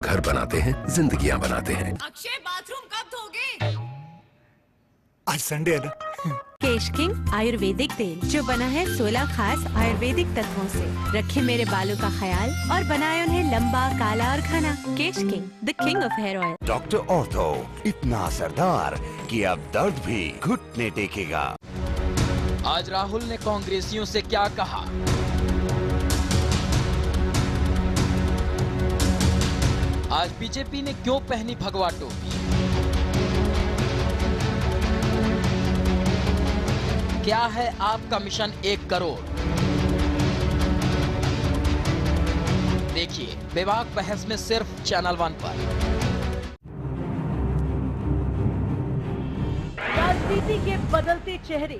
घर बनाते हैं, जिंदगियां बनाते हैं। अक्षय बाथरूम कब धोगे? आज संडे है ना। केश किंग आयुर्वेदिक तेल जो बना है 16 खास आयुर्वेदिक तत्वों से, रखे मेरे बालों का ख्याल और बनाए उन्हें लंबा, काला और घना। Kesh King, the king of hair oil. Doctor Ortho, इतना असरदार कि अब दर्द भी घुटने टेकेगा। आज राहुल ने कांग्रेसियों से क्या कहा? आज बीजेपी ने क्यों पहनी भगवा टोपी? क्या है आपका मिशन 1 करोड़? देखिए बेबाक बहस में सिर्फ चैनल 1 पर। राजनीति के बदलते चेहरे,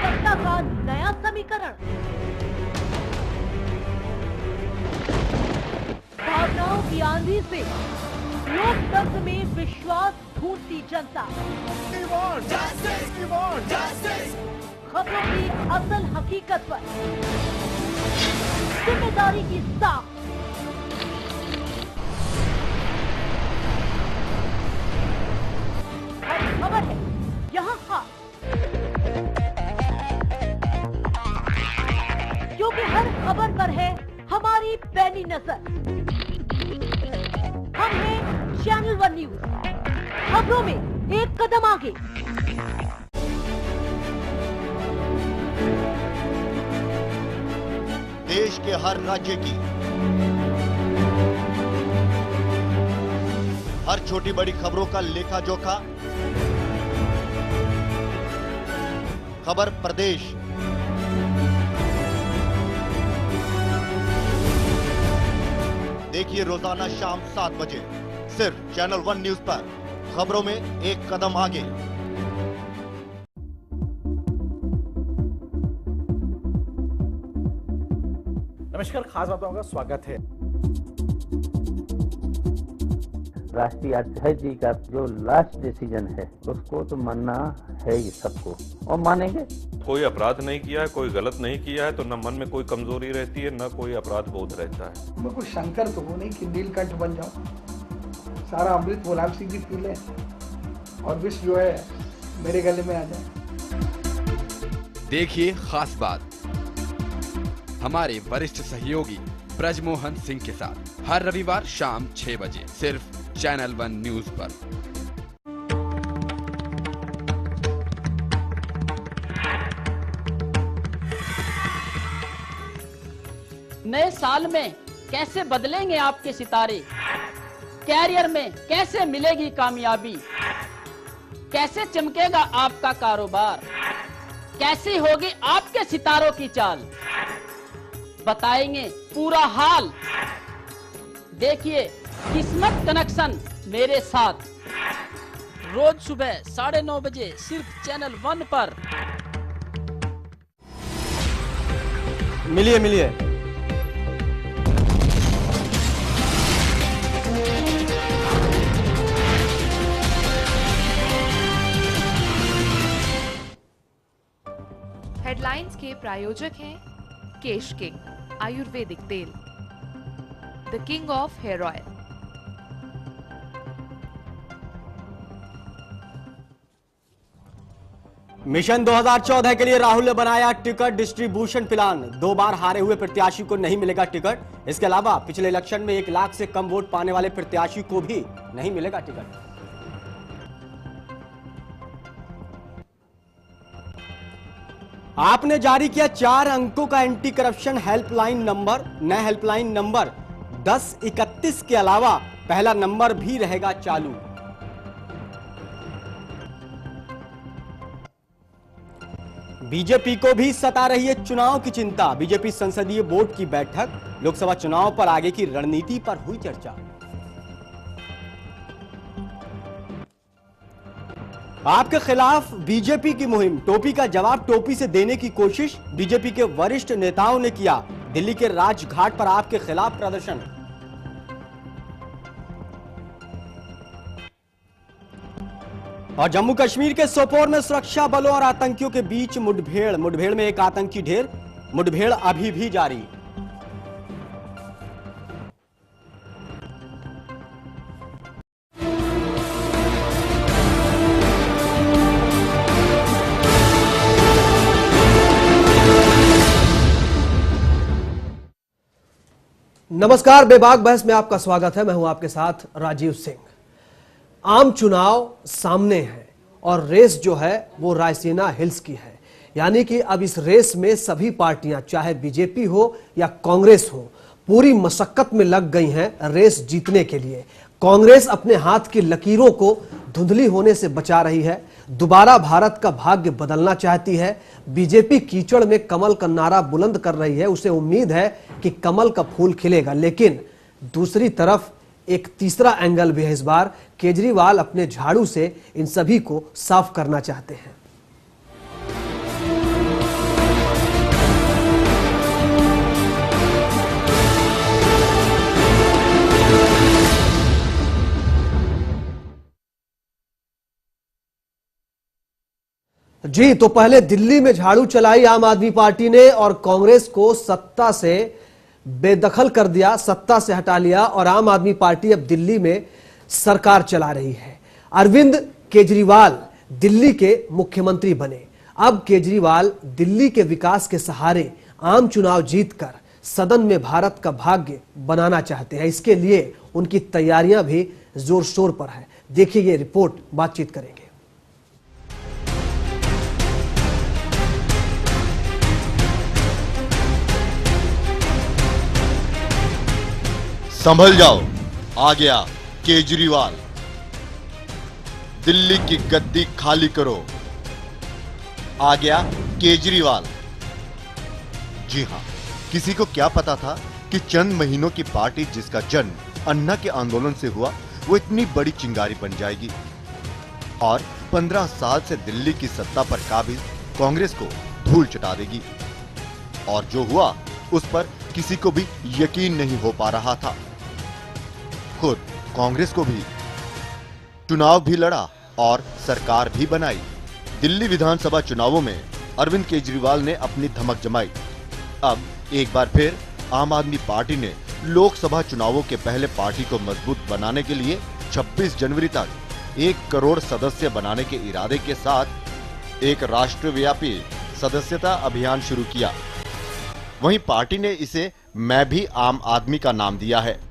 सत्ता का नया समीकरण, भावनाओं की आंधी से लोकतंत्र में विश्वास ढूंढती जनता, खबरों की असल हकीकत पर जिम्मेदारी की साख, हर खबर है यहाँ खास, क्योंकि हर खबर पर है हमारी पैनी नजर। हम हैं चैनल 1 न्यूज, खबरों में एक कदम आगे। देश के हर राज्य की हर छोटी बड़ी खबरों का लेखा जोखा, खबर प्रदेश, देखिए रोजाना शाम 7 बजे सिर्फ चैनल 1 न्यूज पर, खबरों में एक कदम आगे। नमस्कार, खास बातों का स्वागत है। राष्ट्रीय अध्यक्ष जी का जो लास्ट डिसीजन है उसको तो मानना है ही सबको, और मानेंगे। कोई अपराध नहीं किया है, कोई गलत नहीं किया है, तो न मन में कोई कमजोरी रहती है, न कोई अपराध बोध रहता है। मैं कोई शंकर तो हूँ नहीं कि नीलकंठ बन जाऊं। सारा अमृत मुलायम सिंह जी पी ले और विष जो है मेरे गले में आ जाए। देखिए खास बात हमारे वरिष्ठ सहयोगी ब्रजमोहन सिंह के साथ हर रविवार शाम 6 बजे सिर्फ चैनल 1 न्यूज पर। नए साल में कैसे बदलेंगे आपके सितारे? कैरियर में कैसे मिलेगी कामयाबी? कैसे चमकेगा आपका कारोबार? कैसी होगी आपके सितारों की चाल? बताएंगे पूरा हाल। देखिए किस्मत कनेक्शन मेरे साथ, रोज सुबह 9:30 बजे सिर्फ चैनल 1 पर। मिलिए हेडलाइंस के प्रायोजक हैं केश किंग आयुर्वेदिक तेल, the king of hair oil. Mission 2014 के लिए राहुल ने बनाया टिकट डिस्ट्रीब्यूशन प्लान। 2 बार हारे हुए प्रत्याशी को नहीं मिलेगा टिकट। इसके अलावा पिछले इलेक्शन में 1 लाख से कम वोट पाने वाले प्रत्याशी को भी नहीं मिलेगा टिकट। आपने जारी किया 4 अंकों का एंटी करप्शन हेल्पलाइन नंबर। नया हेल्पलाइन नंबर 1031 के अलावा पहला नंबर भी रहेगा चालू। बीजेपी को भी सता रही है चुनाव की चिंता। बीजेपी संसदीय बोर्ड की बैठक, लोकसभा चुनाव पर आगे की रणनीति पर हुई चर्चा। आपके खिलाफ बीजेपी की मुहिम, टोपी का जवाब टोपी से देने की कोशिश। बीजेपी के वरिष्ठ नेताओं ने किया दिल्ली के राजघाट पर आपके खिलाफ प्रदर्शन। और जम्मू कश्मीर के सोपोर में सुरक्षा बलों और आतंकियों के बीच मुठभेड़ में एक आतंकी ढेर। मुठभेड़ अभी भी जारी। नमस्कार, बेबाक बहस में आपका स्वागत है। मैं हूं आपके साथ राजीव सिंह। आम चुनाव सामने है और रेस जो है वो रायसीना हिल्स की है, यानी कि अब इस रेस में सभी पार्टियां, चाहे बीजेपी हो या कांग्रेस हो, पूरी मशक्कत में लग गई हैं रेस जीतने के लिए। कांग्रेस अपने हाथ की लकीरों को धुंधली होने से बचा रही है, दोबारा भारत का भाग्य बदलना चाहती है। बीजेपी कीचड़ में कमल का नारा बुलंद कर रही है, उसे उम्मीद है कि कमल का फूल खिलेगा। लेकिन दूसरी तरफ एक तीसरा एंगल भी है इस बार। केजरीवाल अपने झाड़ू से इन सभी को साफ करना चाहते हैं। जी, तो पहले दिल्ली में झाड़ू चलाई आम आदमी पार्टी ने और कांग्रेस को सत्ता से बेदखल कर दिया, सत्ता से हटा लिया और आम आदमी पार्टी अब दिल्ली में सरकार चला रही है। अरविंद केजरीवाल दिल्ली के मुख्यमंत्री बने। अब केजरीवाल दिल्ली के विकास के सहारे आम चुनाव जीतकर सदन में भारत का भाग्य बनाना चाहते हैं। इसके लिए उनकी तैयारियां भी जोर शोर पर है। देखिए ये रिपोर्ट, बातचीत करेंगे। संभल जाओ, आ गया केजरीवाल। दिल्ली की गद्दी खाली करो, आ गया केजरीवाल। जी हां, किसी को क्या पता था कि चंद महीनों की पार्टी जिसका जन्म अन्ना के आंदोलन से हुआ, वो इतनी बड़ी चिंगारी बन जाएगी और 15 साल से दिल्ली की सत्ता पर काबिज कांग्रेस को धूल चटा देगी। और जो हुआ उस पर किसी को भी यकीन नहीं हो पा रहा था। खुद कांग्रेस को भी चुनाव भी लड़ा और सरकार भी बनाई। दिल्ली विधानसभा चुनावों में अरविंद केजरीवाल ने अपनी धमक जमाई। अब एक बार फिर आम आदमी पार्टी ने लोकसभा चुनावों के पहले पार्टी को मजबूत बनाने के लिए 26 जनवरी तक 1 करोड़ सदस्य बनाने के इरादे के साथ एक राष्ट्रव्यापी सदस्यता अभियान शुरू किया। वहीं पार्टी ने इसे मैं भी आम आदमी का नाम दिया है।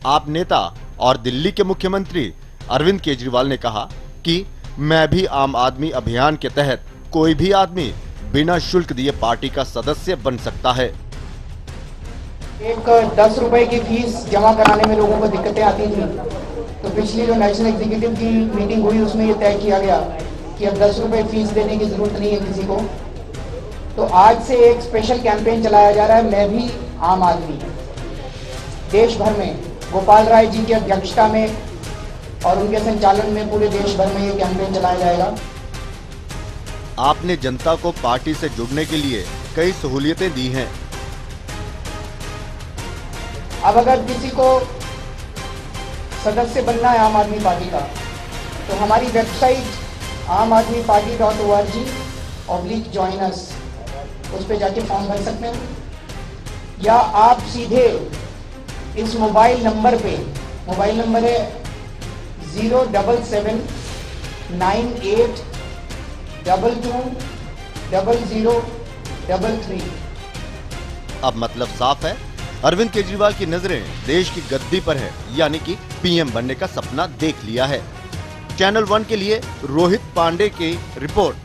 आप नेता और दिल्ली के मुख्यमंत्री अरविंद केजरीवाल ने कहा कि मैं भी आम आदमी अभियान के तहत कोई भी आदमी बिना शुल्क दिए पार्टी का सदस्य बन सकता है। एक 10 रुपए की फीस जमा कराने में लोगों को दिक्कतें आती थी, तो पिछली जो नेशनल एग्जीक्यूटिव की मीटिंग हुई उसमें ये तय किया गया कि अब 10 रुपए फीस देने की जरूरत नहीं है किसी को। तो आज से एक स्पेशल कैंपेन चलाया जा रहा है, मैं भी आम आदमी। देश भर में गोपाल राय जी की अध्यक्षता में और उनके संचालन में पूरे देश भर में ये कैंपेन चलाया जाएगा। आपने जनता को पार्टी से जुड़ने के लिए कई सहूलियतें दी हैं। अब अगर किसी को सदस्य बनना है आम आदमी पार्टी का, तो हमारी वेबसाइट aamaadmiparty.org/join us, उस पे जाके फॉर्म भर सकते हैं, या आप सीधे इस मोबाइल नंबर पे, मोबाइल नंबर है 07798220033। अब मतलब साफ है, अरविंद केजरीवाल की नजरें देश की गद्दी पर है, यानी कि पीएम बनने का सपना देख लिया है। चैनल 1 के लिए रोहित पांडे की रिपोर्ट।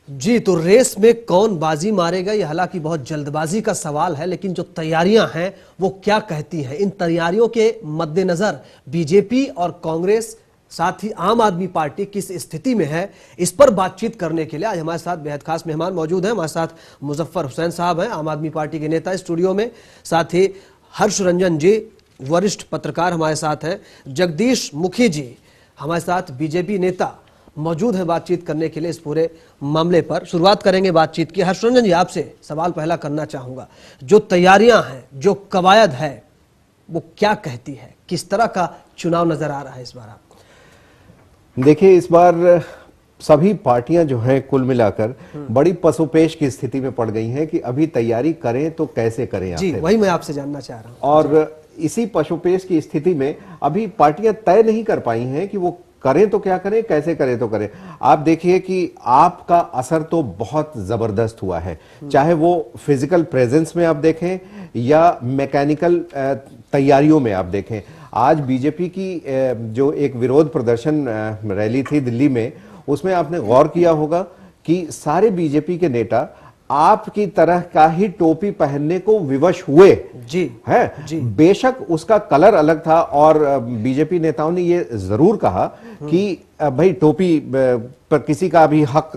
जी, तो रेस में कौन बाजी मारेगा, यह हालांकि बहुत जल्दबाजी का सवाल है, लेकिन जो तैयारियां हैं वो क्या कहती हैं। इन तैयारियों के मद्देनजर बीजेपी और कांग्रेस, साथ ही आम आदमी पार्टी किस स्थिति में है, इस पर बातचीत करने के लिए आज हमारे साथ बेहद खास मेहमान मौजूद हैं। हमारे साथ मुजफ्फर हुसैन साहब हैं, आम आदमी पार्टी के नेता स्टूडियो में। साथ ही हर्ष रंजन जी, वरिष्ठ पत्रकार हमारे साथ हैं। जगदीश मुखी जी हमारे साथ, बीजेपी नेता, मौजूद है बातचीत करने के लिए इस पूरे मामले पर। शुरुआत करेंगे बातचीत की। हर्ष रंजन जी, आपसे सवाल पहला करना चाहूंगा, जो तैयारियां हैं, जो कवायद है, वो क्या कहती है? किस तरह का चुनाव नजर आ रहा है इस बार आपको? देखिए, इस बार सभी पार्टियां जो हैं कुल मिलाकर बड़ी पसोपेश की स्थिति में पड़ गई हैं कि अभी तैयारी करें तो कैसे करें। जी, वही मैं आपसे जानना चाह रहा हूं। और इसी पशुपेश की स्थिति में अभी पार्टियां तय नहीं कर पाई हैं कि वो करें तो क्या करें, कैसे करें तो करें। आप देखिए कि आपका असर तो बहुत जबरदस्त हुआ है, चाहे वो फिजिकल प्रेजेंस में आप देखें या मैकेनिकल तैयारियों में आप देखें। आज बीजेपी की जो एक विरोध प्रदर्शन रैली थी दिल्ली में, उसमें आपने गौर किया होगा कि सारे बीजेपी के नेता आपकी तरह का ही टोपी पहनने को विवश हुए जी है जी। बेशक उसका कलर अलग था और बीजेपी नेताओं ने ये जरूर कहा कि भाई टोपी पर किसी का भी हक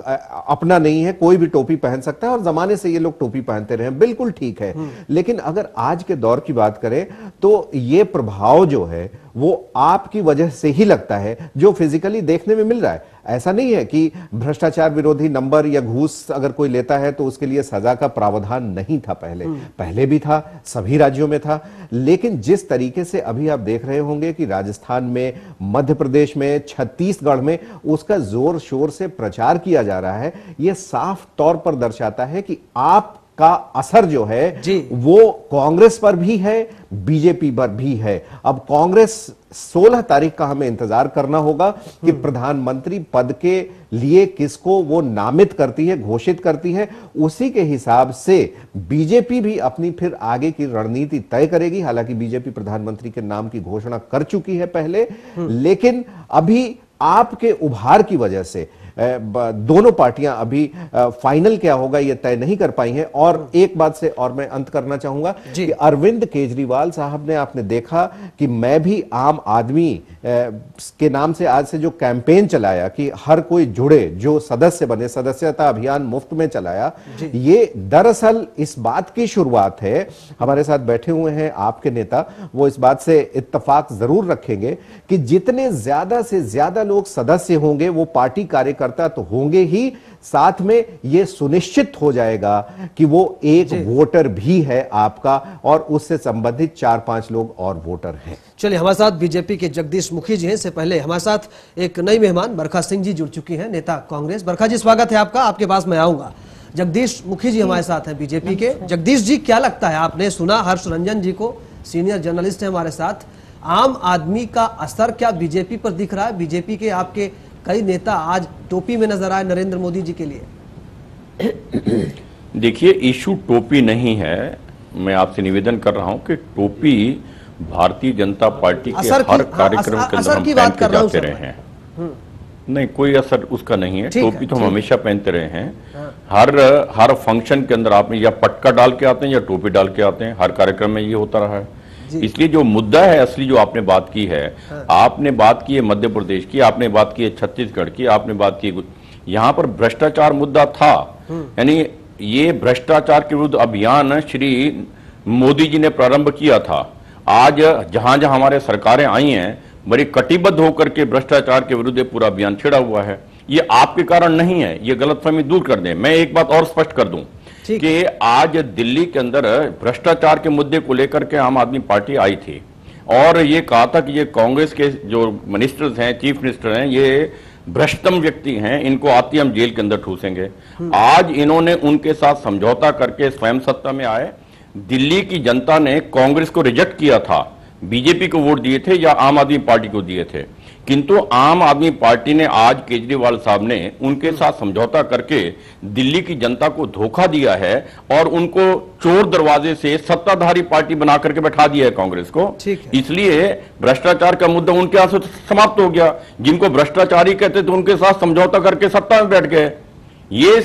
अपना नहीं है, कोई भी टोपी पहन सकता है और जमाने से ये लोग टोपी पहनते रहे, बिल्कुल ठीक है। लेकिन अगर आज के दौर की बात करें तो ये प्रभाव जो है वो आपकी वजह से ही लगता है, जो फिजिकली देखने में मिल रहा है। ऐसा नहीं है कि भ्रष्टाचार विरोधी नंबर या घूस अगर कोई लेता है तो उसके लिए सजा का प्रावधान नहीं था, पहले भी था, सभी राज्यों में था। लेकिन जिस तरीके से अभी आप देख रहे होंगे कि राजस्थान में, मध्य प्रदेश में, छत्तीसगढ़ में उसका जोर शोर से प्रचार किया जा रहा है, यह साफ तौर पर दर्शाता है कि आप का असर जो है वो कांग्रेस पर भी है, बीजेपी पर भी है। अब कांग्रेस 16 तारीख का हमें इंतजार करना होगा कि प्रधानमंत्री पद के लिए किसको वो नामित करती है, घोषित करती है। उसी के हिसाब से बीजेपी भी अपनी फिर आगे की रणनीति तय करेगी। हालांकि बीजेपी प्रधानमंत्री के नाम की घोषणा कर चुकी है पहले, लेकिन अभी आपके उभार की वजह से दोनों पार्टियां अभी फाइनल क्या होगा ये तय नहीं कर पाई हैं। और एक बात से और मैं अंत करना चाहूंगा कि अरविंद केजरीवाल साहब ने, आपने देखा कि मैं भी आम आदमी के नाम से आज से जो कैंपेन चलाया कि हर कोई जुड़े, जो सदस्य बने, सदस्यता अभियान मुफ्त में चलाया, ये दरअसल इस बात की शुरुआत है। हमारे साथ बैठे हुए हैं आपके नेता, वो इस बात से इत्तेफाक जरूर रखेंगे कि जितने ज्यादा से ज्यादा लोग सदस्य होंगे वो पार्टी कार्यकर्ता तो होंगे ही, साथ में यह सुनिश्चित हो जाएगा कि वो एक वोटर भी है आपका और उससे संबंधित 4-5 लोग और वोटर हैं। चलिए, हमारे साथ बीजेपी के जगदीश मुखी जी हैं। इससे पहले हमारे साथ एक नई मेहमान बरखा सिंह जी जुड़ चुकी हैं, नेता कांग्रेस। बरखा जी, स्वागत है आपका, आपके पास मैं आऊंगा। जगदीश मुखी जी हमारे साथ हैं बीजेपी के। जगदीश जी, क्या लगता है, आपने सुना हर्ष रंजन जी को, सीनियर जर्नलिस्ट है हमारे साथ, आम आदमी का असर क्या बीजेपी पर दिख रहा है? बीजेपी के आपके कई नेता आज टोपी में नजर आए नरेंद्र मोदी जी के लिए। देखिए, इशू टोपी नहीं है। मैं आपसे निवेदन कर रहा हूं कि टोपी भारतीय जनता पार्टी के हर कार्यक्रम के अंदर हम पहन के जाते रहे हैं। नहीं, कोई असर उसका नहीं है। टोपी तो हम हमेशा पहनते रहे हैं। हर फंक्शन के अंदर आप या पटका डाल के आते हैं या टोपी डाल के आते हैं, हर कार्यक्रम में ये होता रहा है। इसलिए जो मुद्दा है असली, जो आपने बात की है, आपने बात की है मध्य प्रदेश की, आपने बात की है छत्तीसगढ़ की, आपने बात की यहां पर भ्रष्टाचार मुद्दा था। यानी ये भ्रष्टाचार के विरुद्ध अभियान श्री मोदी जी ने प्रारंभ किया था। आज जहां जहां हमारे सरकारें आई हैं, बड़ी कटिबद्ध होकर के भ्रष्टाचार के विरुद्ध पूरा अभियान छिड़ा हुआ है। ये आपके कारण नहीं है, ये गलतफहमी दूर कर दें। मैं एक बात और स्पष्ट कर दूं कि आज दिल्ली के अंदर भ्रष्टाचार के मुद्दे को लेकर के आम आदमी पार्टी आई थी और ये कहा था कि ये कांग्रेस के जो मिनिस्टर्स हैं, चीफ मिनिस्टर हैं, ये भ्रष्टतम व्यक्ति हैं, इनको आती हम जेल के अंदर ठूसेंगे। आज इन्होंने उनके साथ समझौता करके स्वयं सत्ता में आए। दिल्ली की जनता ने कांग्रेस को रिजेक्ट किया था, बीजेपी को वोट दिए थे या आम आदमी पार्टी को दिए थे, किंतु आम आदमी पार्टी ने आज केजरीवाल साहब ने उनके साथ समझौता करके दिल्ली की जनता को धोखा दिया है और उनको चोर दरवाजे से सत्ताधारी पार्टी बना करके बैठा दिया है कांग्रेस को। इसलिए भ्रष्टाचार का मुद्दा उनके यहां से समाप्त हो गया। जिनको भ्रष्टाचारी कहते थे उनके साथ समझौता करके सत्ता में बैठ गए। ये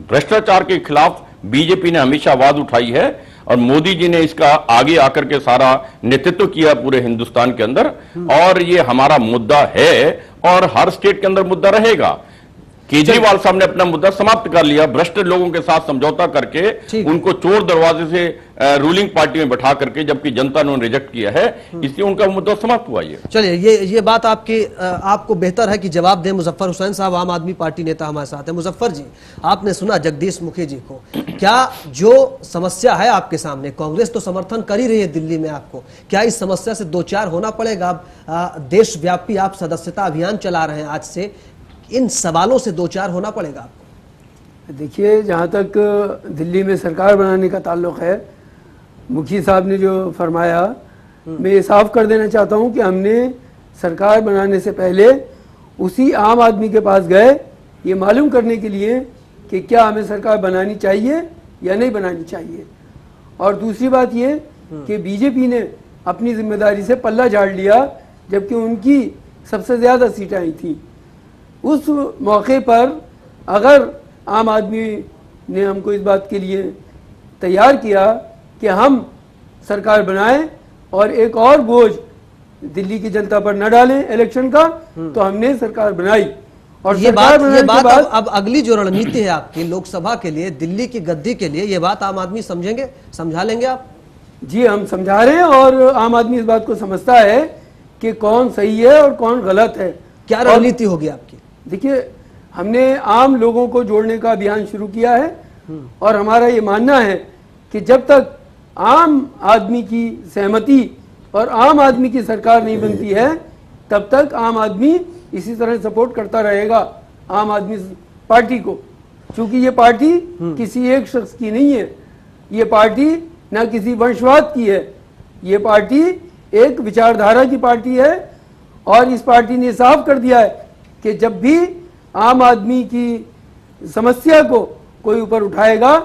भ्रष्टाचार के खिलाफ बीजेपी ने हमेशा आवाज उठाई है और मोदी जी ने इसका आगे आकर के सारा नेतृत्व किया पूरे हिंदुस्तान के अंदर, और ये हमारा मुद्दा है और हर स्टेट के अंदर मुद्दा रहेगा। केजरीवाल साहब ने अपना मुद्दा समाप्त कर लिया, भ्रष्ट लोगों के साथ समझौता करके उनको चोर दरवाजे से रूलिंग पार्टी में बैठा करके, जबकि जनता ने रिजेक्ट किया है, इसलिए उनका मुद्दा समाप्त हुआ। ये चलिए, ये बात आपको बेहतर है कि जवाब दें। मुजफ्फर हुसैन साहब आम आदमी पार्टी नेता हमारे साथ हैं। मुजफ्फर जी, आपने सुना जगदीश मुखी जी को, क्या जो समस्या है आपके सामने, कांग्रेस तो समर्थन कर ही रही है दिल्ली में आपको, क्या इस समस्या से दो चार होना पड़ेगा? देशव्यापी आप सदस्यता अभियान चला रहे हैं आज से, इन सवालों से दो चार होना पड़ेगा आपको? देखिए, जहाँ तक दिल्ली में सरकार बनाने का ताल्लुक है, मुखी साहब ने जो फरमाया, मैं ये साफ कर देना चाहता हूँ कि हमने सरकार बनाने से पहले उसी आम आदमी के पास गए ये मालूम करने के लिए कि क्या हमें सरकार बनानी चाहिए या नहीं बनानी चाहिए। और दूसरी बात ये कि बीजेपी ने अपनी जिम्मेदारी से पल्ला झाड़ लिया, जबकि उनकी सबसे ज़्यादा सीटें आई थी। उस मौके पर अगर आम आदमी ने हमको इस बात के लिए तैयार किया कि हम सरकार बनाएं और एक और बोझ दिल्ली की जनता पर न डालें इलेक्शन का, तो हमने सरकार बनाई। और ये बात अब अगली जो रणनीति है आपकी लोकसभा के लिए, दिल्ली की गद्दी के लिए, ये बात आम आदमी समझेंगे, समझा लेंगे आप? जी हम समझा रहे हैं और आम आदमी इस बात को समझता है कि कौन सही है और कौन गलत है। क्या रणनीति होगी आपकी? देखिए, हमने आम लोगों को जोड़ने का अभियान शुरू किया है और हमारा ये मानना है कि जब तक आम आदमी की सहमति और आम आदमी की सरकार नहीं बनती है, तब तक आम आदमी इसी तरह सपोर्ट करता रहेगा आम आदमी पार्टी को। क्योंकि ये पार्टी किसी एक शख्स की नहीं है, ये पार्टी ना किसी वंशवाद की है, ये पार्टी एक विचारधारा की पार्टी है। और इस पार्टी ने साफ कर दिया है कि जब भी आम आदमी की समस्या को कोई ऊपर उठाएगा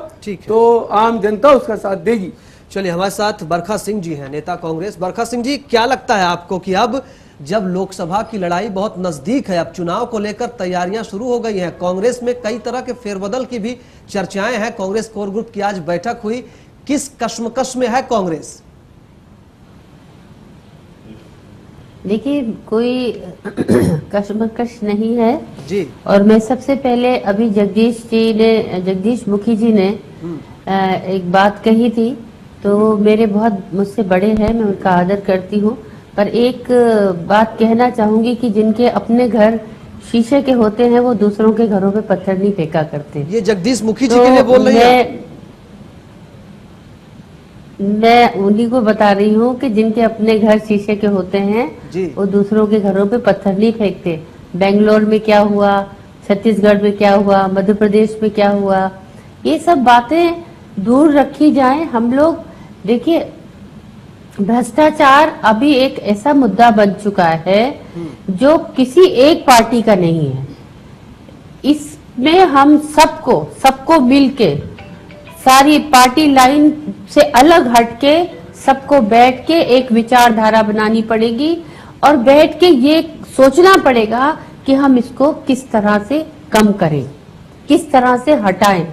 तो आम जनता उसका साथ देगी। चलिए, हमारे साथ बरखा सिंह जी हैं, नेता कांग्रेस। बरखा सिंह जी, क्या लगता है आपको कि अब जब लोकसभा की लड़ाई बहुत नजदीक है, अब चुनाव को लेकर तैयारियां शुरू हो गई हैं, कांग्रेस में कई तरह के फेरबदल की भी चर्चाएं हैं, कांग्रेस कोर ग्रुप की आज बैठक हुई, किस कश्मकश में है कांग्रेस? देखिए, कोई कश्मकश नहीं है जी। और मैं सबसे पहले अभी जगदीश मुखी जी ने एक बात कही थी, तो मेरे बहुत मुझसे बड़े हैं, मैं उनका आदर करती हूँ, पर एक बात कहना चाहूंगी कि जिनके अपने घर शीशे के होते हैं वो दूसरों के घरों पे पत्थर नहीं फेंका करते। ये जगदीश मुखी जी के लिए बोल रही है? मैं उन्हीं को बता रही हूँ कि जिनके अपने घर शीशे के होते हैं वो दूसरों के घरों पे पत्थर नहीं फेंकते। बेंगलोर में क्या हुआ, छत्तीसगढ़ में क्या हुआ, मध्य प्रदेश में क्या हुआ, ये सब बातें दूर रखी जाएं। हम लोग देखिए, भ्रष्टाचार अभी एक ऐसा मुद्दा बन चुका है जो किसी एक पार्टी का नहीं है। इसमें हम सबको मिलके, सारी पार्टी लाइन से अलग हटके सबको बैठ के एक विचारधारा बनानी पड़ेगी और बैठ के ये सोचना पड़ेगा कि हम इसको किस तरह से कम करें, किस तरह से हटाएं।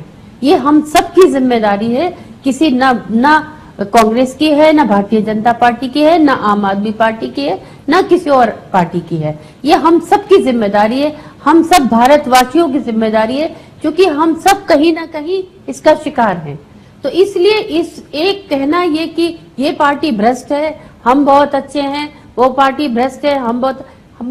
ये हम सबकी जिम्मेदारी है, किसी ना कांग्रेस की है, ना भारतीय जनता पार्टी की है, ना आम आदमी पार्टी की है, ना किसी और पार्टी की है। ये हम सबकी जिम्मेदारी है, हम सब भारतवासियों की जिम्मेदारी है, क्योंकि हम सब कहीं ना कहीं इसका शिकार हैं। तो इसलिए इस एक कहना ये कि ये पार्टी भ्रष्ट है, हम बहुत अच्छे हैं, वो पार्टी भ्रष्ट है, हम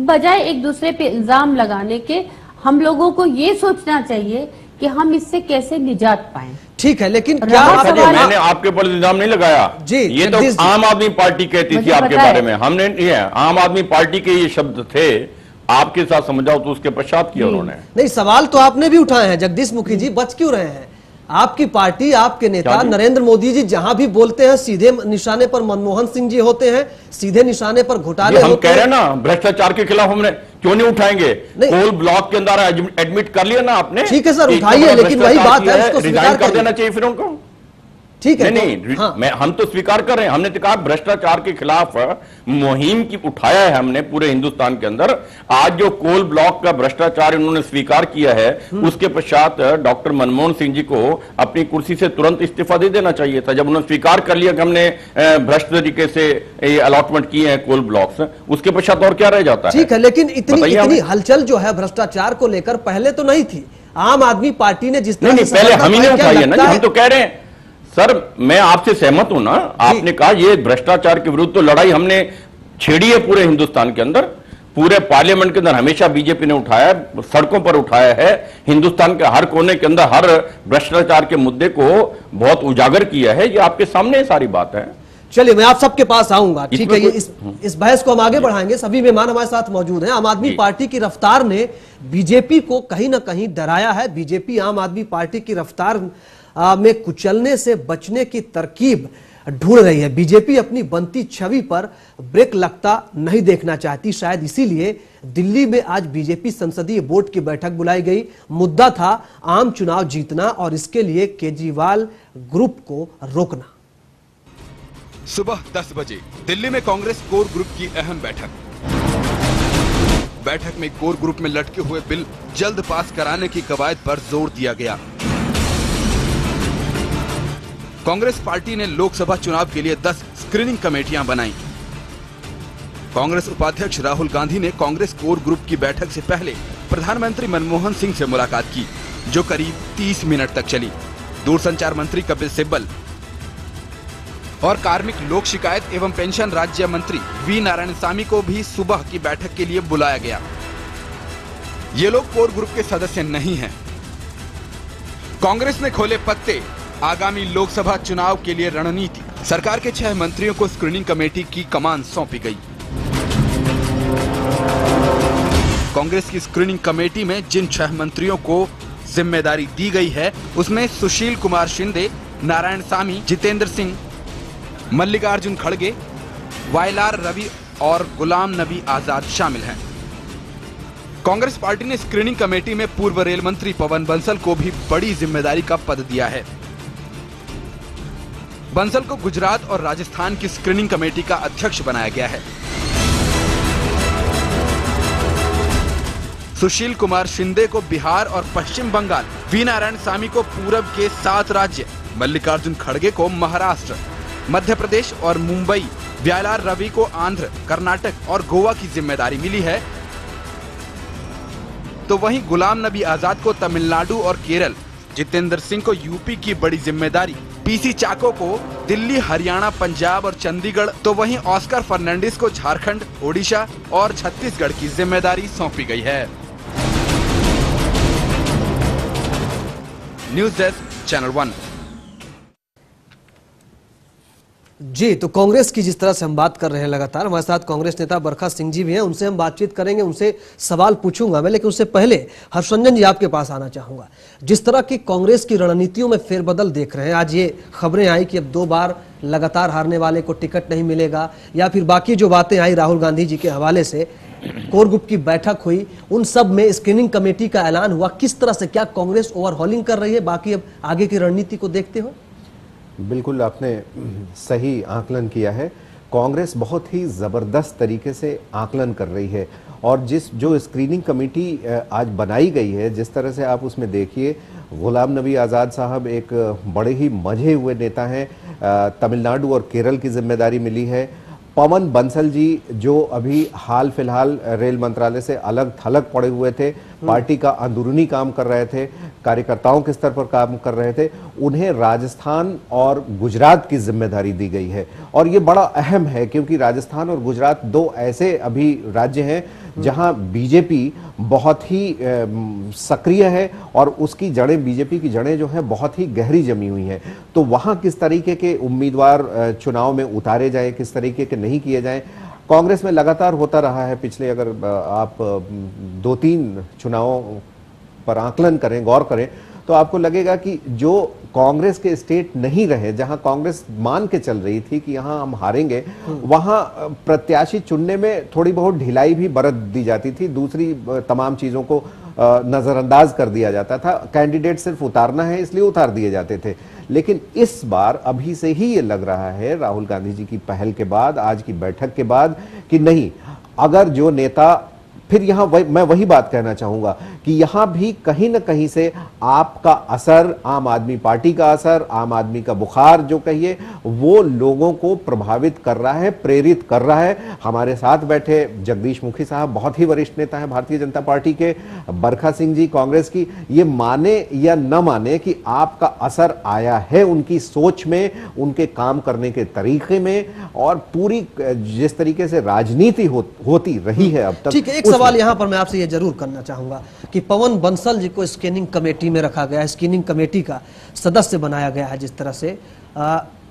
बजाय एक दूसरे पे इल्जाम लगाने के, हम लोगों को ये सोचना चाहिए कि हम इससे कैसे निजात पाएं। ठीक है, लेकिन क्या मैंने आपके ऊपर इल्जाम नहीं लगाया जी, ये तो आम आदमी पार्टी कहती थी आपके बारे में, हमने नहीं है। आम आदमी पार्टी के ये शब्द थे, आपके साथ समझाओ तो उसके पश्चात किया उन्होंने। नहीं, सवाल तो आपने भी उठाए हैं जगदीश मुखी जी, बच क्यों रहे हैं? आपकी पार्टी, आपके नेता नरेंद्र मोदी जी जहां भी बोलते हैं सीधे निशाने पर मनमोहन सिंह जी होते हैं, सीधे निशाने पर घोटाले हम कह रहे हैं ना, भ्रष्टाचार के खिलाफ हमने क्यों नहीं उठाएंगे? कोल ब्लॉक के अंदर एडमिट कर लिया ना आपने। ठीक है सर, उठाइए, लेकिन वही बात है, उसको रिजाइन कर देना चाहिए फिर उनको। ठीक है, नहीं हाँ। हम तो स्वीकार कर रहे हैं, हमने तो कहा भ्रष्टाचार के खिलाफ मुहिम की उठाया है हमने पूरे हिंदुस्तान के अंदर। आज जो कोल ब्लॉक का भ्रष्टाचार इन्होंने स्वीकार किया है, उसके पश्चात डॉक्टर मनमोहन सिंह जी को अपनी कुर्सी से तुरंत इस्तीफा दे देना चाहिए था। जब उन्होंने स्वीकार कर लिया कि हमने भ्रष्ट तरीके से अलॉटमेंट किए हैं कोल ब्लॉक्स, उसके पश्चात और क्या रह जाता है? ठीक है, लेकिन इतनी हलचल जो है भ्रष्टाचार को लेकर पहले तो नहीं थी। आम आदमी पार्टी ने जिस तरह नहीं पहले हम ही नहीं उठाई है ना, हम तो कह रहे हैं सर, मैं आपसे सहमत हूं ना। आपने कहा ये भ्रष्टाचार के विरुद्ध तो लड़ाई हमने छेड़ी है पूरे हिंदुस्तान के अंदर, पूरे पार्लियामेंट के अंदर हमेशा बीजेपी ने उठाया, सड़कों पर उठाया है, हिंदुस्तान के हर कोने के अंदर हर भ्रष्टाचार के मुद्दे को बहुत उजागर किया है। ये आपके सामने सारी बात है। चलिए, मैं आप सबके पास आऊंगा, ठीक है। इस बहस को हम आगे बढ़ाएंगे। सभी मेहमान हमारे साथ मौजूद हैं। आम आदमी पार्टी की रफ्तार ने बीजेपी को कहीं ना कहीं डराया है। बीजेपी आम आदमी पार्टी की रफ्तार में कुचलने से बचने की तरकीब ढूंढ रही है। बीजेपी अपनी बनती छवि पर ब्रेक लगता नहीं देखना चाहती। शायद इसीलिए दिल्ली में आज बीजेपी संसदीय बोर्ड की बैठक बुलाई गई। मुद्दा था आम चुनाव जीतना और इसके लिए केजरीवाल ग्रुप को रोकना। सुबह 10 बजे दिल्ली में कांग्रेस कोर ग्रुप की अहम बैठक में कोर ग्रुप में लटके हुए बिल जल्द पास कराने की कवायद पर जोर दिया गया। कांग्रेस पार्टी ने लोकसभा चुनाव के लिए 10 स्क्रीनिंग कमेटियां बनाई। कांग्रेस उपाध्यक्ष राहुल गांधी ने कांग्रेस कोर ग्रुप की बैठक से पहले प्रधानमंत्री मनमोहन सिंह से मुलाकात की, जो करीब 30 मिनट तक चली। दूरसंचार मंत्री कपिल सिब्बल और कार्मिक लोक शिकायत एवं पेंशन राज्य मंत्री वी नारायणसामी को भी सुबह की बैठक के लिए बुलाया गया। ये लोग कोर ग्रुप के सदस्य नहीं हैं। कांग्रेस ने खोले पत्ते, आगामी लोकसभा चुनाव के लिए रणनीति। सरकार के 6 मंत्रियों को स्क्रीनिंग कमेटी की कमान सौंपी गई। कांग्रेस की स्क्रीनिंग कमेटी में जिन 6 मंत्रियों को जिम्मेदारी दी गई है, उसमें सुशील कुमार शिंदे, नारायणसामी, जितेंद्र सिंह, मल्लिकार्जुन खड़गे, वायलार रवि और गुलाम नबी आजाद शामिल हैं। कांग्रेस पार्टी ने स्क्रीनिंग कमेटी में पूर्व रेल मंत्री पवन बंसल को भी बड़ी जिम्मेदारी का पद दिया है। बंसल को गुजरात और राजस्थान की स्क्रीनिंग कमेटी का अध्यक्ष बनाया गया है। सुशील कुमार शिंदे को बिहार और पश्चिम बंगाल, वी नारायणसामी को पूरब के 7 राज्य, मल्लिकार्जुन खड़गे को महाराष्ट्र, मध्य प्रदेश और मुंबई, वायलार रवि को आंध्र, कर्नाटक और गोवा की जिम्मेदारी मिली है। तो वहीं गुलाम नबी आजाद को तमिलनाडु और केरल, जितेंद्र सिंह को यूपी की बड़ी जिम्मेदारी, पीसी चाको को दिल्ली, हरियाणा, पंजाब और चंडीगढ़, तो वहीं ऑस्कर फर्नांडिस को झारखंड, ओडिशा और छत्तीसगढ़ की जिम्मेदारी सौंपी गई है। News desk, channel 1। जी, तो कांग्रेस की जिस तरह से हम बात कर रहे हैं लगातार, हमारे साथ कांग्रेस नेता बरखा सिंह जी भी हैं, उनसे हम बातचीत करेंगे, उनसे सवाल पूछूंगा मैं, लेकिन उससे पहले हर्षरंजन जी आपके पास आना चाहूंगा। जिस तरह की कांग्रेस की रणनीतियों में फेरबदल देख रहे हैं, आज ये खबरें आई कि अब 2 बार लगातार हारने वाले को टिकट नहीं मिलेगा, या फिर बाकी जो बातें आई राहुल गांधी जी के हवाले से, कोर ग्रुप की बैठक हुई, उन सब में स्क्रीनिंग कमेटी का ऐलान हुआ। किस तरह से, क्या कांग्रेस ओवरहॉलिंग कर रही है बाकी अब आगे की रणनीति को देखते हो? बिल्कुल आपने सही आकलन किया है। कांग्रेस बहुत ही ज़बरदस्त तरीके से आकलन कर रही है, और जो स्क्रीनिंग कमेटी आज बनाई गई है, जिस तरह से आप उसमें देखिए, गुलाम नबी आज़ाद साहब एक बड़े ही मंझे हुए नेता हैं, तमिलनाडु और केरल की जिम्मेदारी मिली है। पवन बंसल जी जो अभी हाल फिलहाल रेल मंत्रालय से अलग थलग पड़े हुए थे, पार्टी का अंदरूनी काम कर रहे थे, कार्यकर्ताओं के स्तर पर काम कर रहे थे, उन्हें राजस्थान और गुजरात की जिम्मेदारी दी गई है। और ये बड़ा अहम है, क्योंकि राजस्थान और गुजरात 2 ऐसे अभी राज्य हैं जहां बीजेपी बहुत ही सक्रिय है, और उसकी जड़ें, बीजेपी की जड़ें जो हैं बहुत ही गहरी जमी हुई हैं। तो वहां किस तरीके के उम्मीदवार चुनाव में उतारे जाएं, किस तरीके के नहीं किए जाएं, कांग्रेस में लगातार होता रहा है। पिछले अगर आप 2-3 चुनावों पर आकलन करें, गौर करें, तो आपको लगेगा कि जो कांग्रेस के स्टेट नहीं रहे, जहां कांग्रेस मान के चल रही थी कि यहां हम हारेंगे, वहां प्रत्याशी चुनने में थोड़ी बहुत ढिलाई भी बरत दी जाती थी। दूसरी तमाम चीजों को नजरअंदाज कर दिया जाता था। कैंडिडेट सिर्फ उतारना है इसलिए उतार दिए जाते थे। लेकिन इस बार अभी से ही ये लग रहा है, राहुल गांधी जी की पहल के बाद, आज की बैठक के बाद, कि नहीं, अगर जो नेता, फिर यहां मैं वही बात कहना चाहूंगा कि यहां भी कहीं ना कहीं से आपका असर, आम आदमी पार्टी का असर, आम आदमी का बुखार जो कहिए, वो लोगों को प्रभावित कर रहा है, प्रेरित कर रहा है। हमारे साथ बैठे जगदीश मुखी साहब बहुत ही वरिष्ठ नेता हैं भारतीय जनता पार्टी के, बरखा सिंह जी कांग्रेस की, ये माने या न माने कि आपका असर आया है उनकी सोच में, उनके काम करने के तरीके में, और पूरी जिस तरीके से राजनीति होती रही है अब तक। ठीक है, एक सवाल यहां पर मैं आपसे ये जरूर करना चाहूंगा कि पवन बंसल जी को स्क्रीनिंग कमेटी में रखा गया है, स्क्रीनिंग कमेटी का सदस्य बनाया गया है, जिस तरह से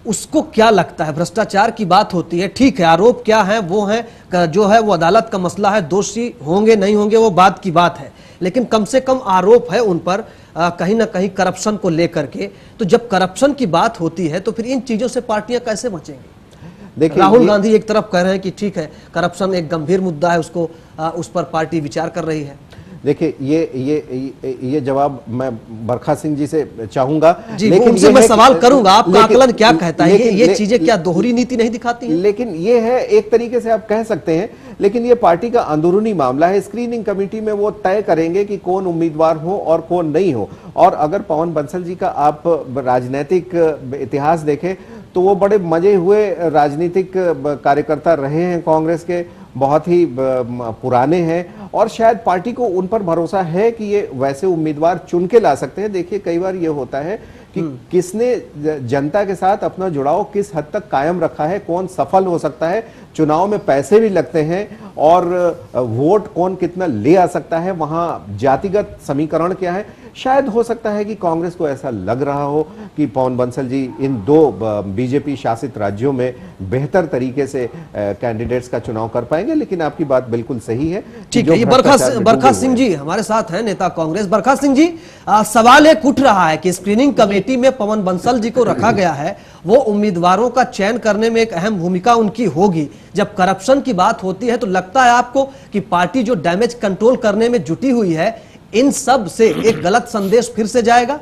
उसको क्या लगता है? भ्रष्टाचार की बात होती है, ठीक है, आरोप क्या है वो है, जो है वो अदालत का मसला है, दोषी होंगे नहीं होंगे वो बात की बात है, लेकिन कम से कम आरोप है उन पर। कहीं ना कहीं करप्शन को लेकर के, तो जब करप्शन की बात होती है तो फिर इन चीजों से पार्टियां कैसे बचेंगी? देखिए, राहुल गांधी एक तरफ कह रहे हैं कि ठीक है, करप्शन एक गंभीर मुद्दा है, उसको उस पर पार्टी विचार कर रही है। देखिए, ये जवाब मैं बरखा सिंह जी से चाहूंगा, लेकिन उनसे मैं सवाल करूंगा, आपका आकलन क्या कहता है? ये चीजें क्या दोहरी नीति नहीं दिखाती हैं? लेकिन ये है, एक तरीके से आप कह सकते हैं, लेकिन ये पार्टी का अंदरूनी मामला है। स्क्रीनिंग कमेटी में वो तय करेंगे कि कौन उम्मीदवार हो और कौन नहीं हो। और अगर पवन बंसल जी का आप राजनीतिक इतिहास देखें तो वो बड़े मजे हुए राजनीतिक कार्यकर्ता रहे हैं, कांग्रेस के बहुत ही पुराने हैं, और शायद पार्टी को उन पर भरोसा है कि ये वैसे उम्मीदवार चुन के ला सकते हैं। देखिए, कई बार ये होता है कि किसने जनता के साथ अपना जुड़ाव किस हद तक कायम रखा है, कौन सफल हो सकता है। चुनाव में पैसे भी लगते हैं और वोट कौन कितना ले आ सकता है, वहां जातिगत समीकरण क्या है। शायद हो सकता है कि कांग्रेस को ऐसा लग रहा हो कि पवन बंसल जी इन 2 बीजेपी शासित राज्यों में बेहतर तरीके से कैंडिडेट्स का चुनाव कर पाएंगे, लेकिन आपकी बात बिल्कुल सही है। ठीक है, ये बरखा सिंह जी हमारे साथ हैं, नेता कांग्रेस। बरखा सिंह जी, सवाल एक उठ रहा है कि स्क्रीनिंग कमेटी में पवन बंसल जी को रखा गया है, वो उम्मीदवारों का चयन करने में एक अहम भूमिका उनकी होगी। जब करप्शन की बात होती है तो लगता है आपको कि पार्टी जो डैमेज कंट्रोल करने में जुटी हुई है, इन सब से एक गलत संदेश फिर से जाएगा?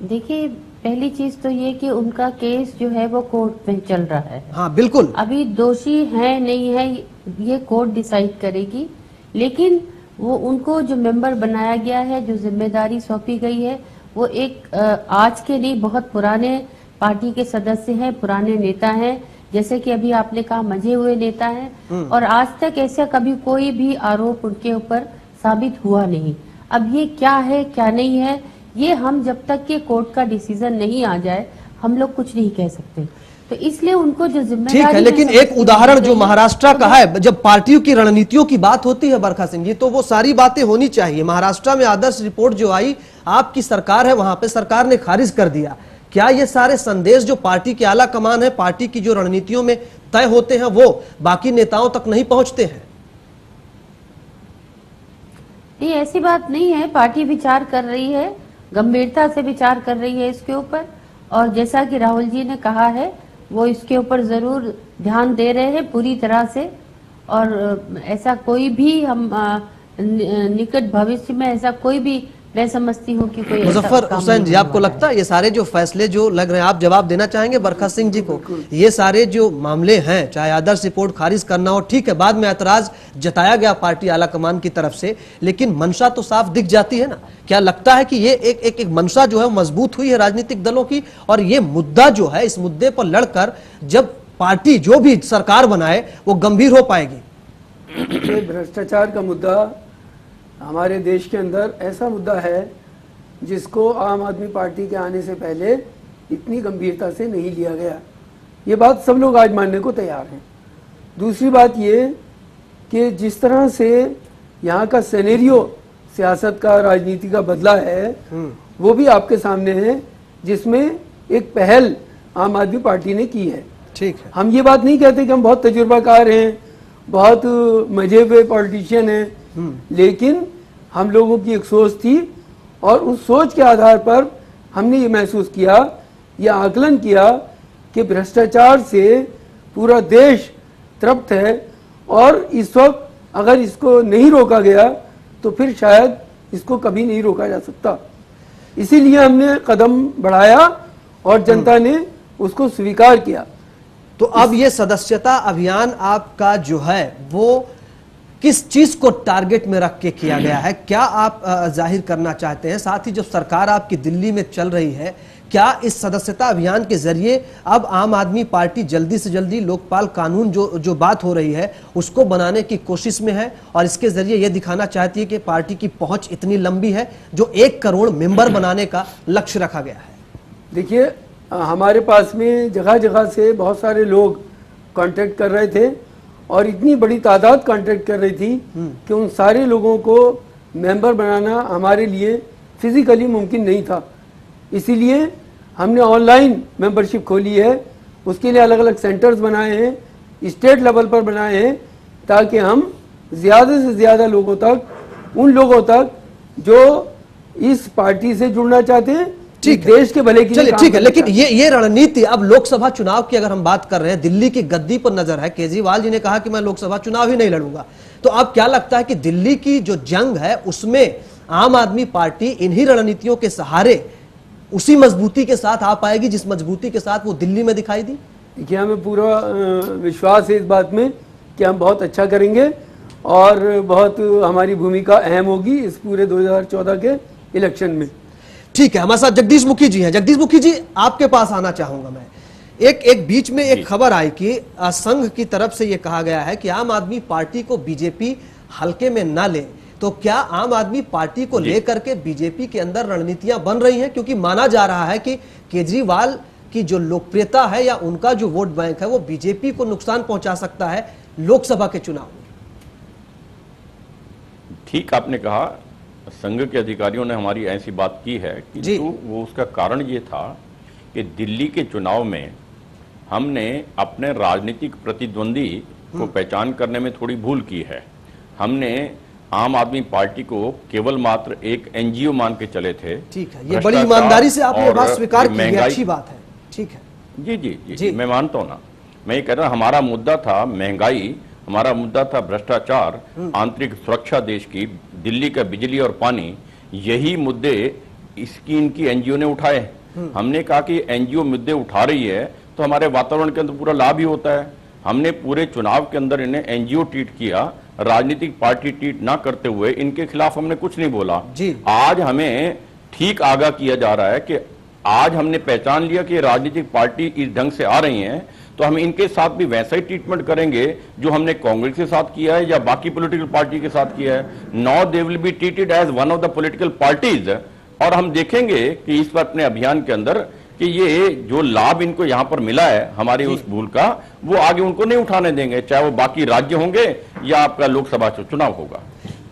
देखिए, पहली चीज तो ये कि उनका केस जो है वो कोर्ट में चल रहा है। हाँ बिल्कुल, अभी दोषी है नहीं है ये कोर्ट डिसाइड करेगी, लेकिन वो उनको जो मेंबर बनाया गया है, जो जिम्मेदारी सौंपी गई है, वो एक आज के नहीं बहुत पुराने पार्टी के सदस्य हैं, पुराने नेता हैं। जैसे कि अभी आपने कहा मजे हुए नेता हैं, और आज तक ऐसा कभी कोई भी आरोप उनके ऊपर साबित हुआ नहीं। अब ये क्या है क्या नहीं है, ये हम जब तक के कोर्ट का डिसीजन नहीं आ जाए हम लोग कुछ नहीं कह सकते। तो इसलिए उनको जो जिम्मेदारी, ठीक है, लेकिन एक उदाहरण जो महाराष्ट्र का है, जब पार्टियों की रणनीतियों की बात होती है बरखा सिंह जी, तो वो सारी बातें होनी चाहिए। महाराष्ट्र में आदर्श रिपोर्ट जो आई, आपकी सरकार है वहां पे, सरकार ने खारिज कर दिया। क्या ये सारे संदेश जो पार्टी की आला कमान है, पार्टी की जो रणनीतियों में तय होते हैं, वो बाकी नेताओं तक नहीं पहुंचते हैं? ये ऐसी बात नहीं है, पार्टी विचार कर रही है, गंभीरता से विचार कर रही है इसके ऊपर, और जैसा कि राहुल जी ने कहा है वो इसके ऊपर जरूर ध्यान दे रहे हैं पूरी तरह से। और ऐसा कोई भी हम निकट भविष्य में ऐसा कोई भी मैं समझती हूँ कि कोई मुजफ्फर हुसैन जी, आपको लगता है ये सारे जो फैसले जो लग रहे हैं, आप जवाब देना चाहेंगे बरखा सिंह जी को? ये सारे जो मामले हैं, चाहे आदर्श रिपोर्ट खारिज करना हो, ठीक है, बाद में ऐतराज जताया गया पार्टी आला कमान की तरफ से, लेकिन मंशा तो साफ दिख जाती है ना। क्या लगता है कि ये एक मंशा जो है मजबूत हुई है राजनीतिक दलों की, और ये मुद्दा जो है, इस मुद्दे पर लड़कर जब पार्टी जो भी सरकार बनाए वो गंभीर हो पाएगी? भ्रष्टाचार का मुद्दा हमारे देश के अंदर ऐसा मुद्दा है जिसको आम आदमी पार्टी के आने से पहले इतनी गंभीरता से नहीं लिया गया। ये बात सब लोग आज मानने को तैयार हैं। दूसरी बात ये कि जिस तरह से यहाँ का सिनेरियो सियासत का, राजनीति का बदला है, वो भी आपके सामने है, जिसमें एक पहल आम आदमी पार्टी ने की है। ठीक है, हम ये बात नहीं कहते कि हम बहुत तजुर्बाकार हैं, बहुत मजे हुए पॉलिटिशियन हैं, लेकिन हम लोगों की एक सोच थी, और उस सोच के आधार पर हमने ये महसूस किया, ये आकलन किया कि भ्रष्टाचार से पूरा देश तृप्त है, और इस वक्त अगर इसको नहीं रोका गया तो फिर शायद इसको कभी नहीं रोका जा सकता। इसीलिए हमने कदम बढ़ाया और जनता ने उसको स्वीकार किया। तो अब ये सदस्यता अभियान आपका जो है वो किस चीज को टारगेट में रख के किया गया है? क्या आप जाहिर करना चाहते हैं? साथ ही जब सरकार आपकी दिल्ली में चल रही है, क्या इस सदस्यता अभियान के जरिए अब आम आदमी पार्टी जल्दी से जल्दी लोकपाल कानून जो बात हो रही है उसको बनाने की कोशिश में है, और इसके जरिए यह दिखाना चाहती है कि पार्टी की पहुंच इतनी लंबी है जो 1 करोड़ मेंबर बनाने का लक्ष्य रखा गया है? देखिए, हमारे पास में जगह जगह से बहुत सारे लोग कांटेक्ट कर रहे थे, और इतनी बड़ी तादाद कांटेक्ट कर रही थी कि उन सारे लोगों को मेंबर बनाना हमारे लिए फिजिकली मुमकिन नहीं था। इसीलिए हमने ऑनलाइन मेंबरशिप खोली है। उसके लिए अलग अलग सेंटर्स बनाए हैं, स्टेट लेवल पर बनाए हैं, ताकि हम ज़्यादा से ज़्यादा लोगों तक, उन लोगों तक जो इस पार्टी से जुड़ना चाहते हैं, ठीक देश के भले के लिए चलिए काम ठीक है। करना लेकिन ये रणनीति अब लोकसभा चुनाव की अगर हम बात कर रहे हैं, दिल्ली की गद्दी पर नजर है, केजरीवाल जी ने कहा कि मैं लोकसभा चुनाव ही नहीं लड़ूंगा, तो अब क्या लगता है कि दिल्ली की जो जंग है उसमें आम आदमी पार्टी इन्हीं रणनीतियों के सहारे उसी मजबूती के साथ आ पाएगी जिस मजबूती के साथ वो दिल्ली में दिखाई दी? देखिए, हमें पूरा विश्वास है इस बात में कि हम बहुत अच्छा करेंगे और बहुत हमारी भूमिका अहम होगी इस पूरे 2014 के इलेक्शन में। ठीक है, हमारे साथ जगदीश मुखी जी हैं। जगदीश मुखी जी, आपके पास आना चाहूंगा मैं। एक बीच में एक खबर आई कि संघ की तरफ से यह कहा गया है कि आम आदमी पार्टी को बीजेपी हल्के में न ले, तो क्या आम आदमी पार्टी को लेकर के बीजेपी के अंदर रणनीतियां बन रही हैं? क्योंकि माना जा रहा है कि केजरीवाल की जो लोकप्रियता है या उनका जो वोट बैंक है वो बीजेपी को नुकसान पहुंचा सकता है लोकसभा के चुनाव में। ठीक आपने कहा, संघ के अधिकारियों ने हमारी ऐसी बात की है कि वो उसका कारण ये था कि दिल्ली के चुनाव में हमने अपने राजनीतिक प्रतिद्वंदी को पहचान करने में थोड़ी भूल की है। हमने आम आदमी पार्टी को केवल मात्र एक एनजीओ मान के चले थे। ठीक है, ये बड़ी ईमानदारी से आपने ये बात स्वीकार की है, अच्छी बात है। ठीक है, जी जी जी, जी मैं मानता हूं ना, मैं ये कह रहा, हमारा मुद्दा था महंगाई, हमारा मुद्दा था भ्रष्टाचार, आंतरिक सुरक्षा देश की, दिल्ली का बिजली और पानी, यही मुद्दे इसकी इनकी एनजीओ ने उठाए। हमने कहा कि एनजीओ मुद्दे उठा रही है तो हमारे वातावरण के अंदर पूरा लाभ ही होता है। हमने पूरे चुनाव के अंदर इन्हें एनजीओ ट्रीट किया, राजनीतिक पार्टी ट्रीट ना करते हुए इनके खिलाफ हमने कुछ नहीं बोला। आज हमें ठीक आगाह किया जा रहा है कि आज हमने पहचान लिया कि राजनीतिक पार्टी इस ढंग से आ रही हैं, तो हम इनके साथ भी वैसा ही ट्रीटमेंट करेंगे जो हमने कांग्रेस के साथ किया है या बाकी पॉलिटिकल पार्टी के साथ किया है। Now they will be treated as one of the political parties, और हम देखेंगे कि इस बार अपने अभियान के अंदर कि ये जो लाभ इनको यहां पर मिला है हमारी उस भूल का, वो आगे उनको नहीं उठाने देंगे, चाहे वो बाकी राज्य होंगे या आपका लोकसभा चुनाव होगा।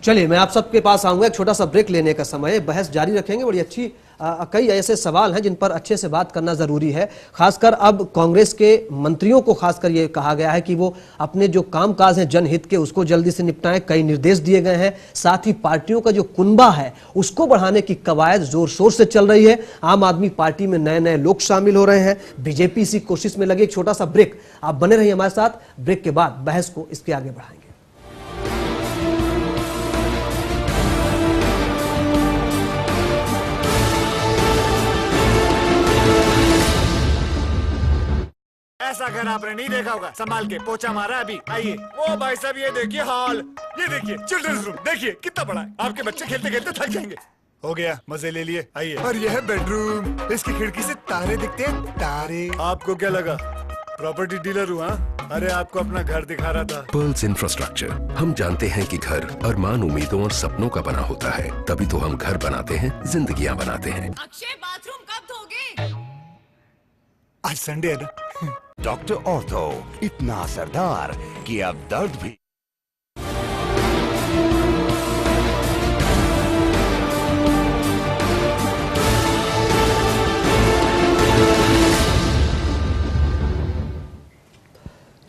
चलिए, मैं आप सबके पास आऊंगा, एक छोटा सा ब्रेक लेने का समय है, बहस जारी रखेंगे। बड़ी अच्छी कई ऐसे सवाल हैं जिन पर अच्छे से बात करना जरूरी है। खासकर अब कांग्रेस के मंत्रियों को खासकर ये कहा गया है कि वो अपने जो कामकाज हैं जनहित के उसको जल्दी से निपटाएं, कई निर्देश दिए गए हैं। साथ ही पार्टियों का जो कुनबा है उसको बढ़ाने की कवायद जोर शोर से चल रही है। आम आदमी पार्टी में नए नए लोग शामिल हो रहे हैं, बीजेपी इसी कोशिश में लगे। एक छोटा सा ब्रेक, आप बने रहिए हमारे साथ, ब्रेक के बाद बहस को इसके आगे बढ़ाएंगे। ऐसा घर आपने नहीं देखा होगा, संभाल के पोछा मारा अभी। आइए, वो भाई साहब ये देखिए हॉल, ये देखिए चिल्ड्रंस रूम, देखिए कितना बड़ा है। आपके बच्चे खेलते खेलते थक जाएंगे। हो गया, मजे ले लिए। आइए, और ये है बेडरूम, इसकी खिड़की से तारे दिखते हैं, तारे। आपको क्या लगा प्रॉपर्टी डीलर हूँ? अरे आपको अपना घर दिखा रहा था। पर्ल्स इंफ्रास्ट्रक्चर, हम जानते हैं कि घर अरमान, उम्मीदों और सपनों का बना होता है, तभी तो हम घर बनाते हैं, जिंदगियां बनाते हैं। अक्षय, बाथरूम कब धोगे? आज संडे है ना। डॉक्टर ऑर्थो, इतना असरदार कि अब दर्द भी।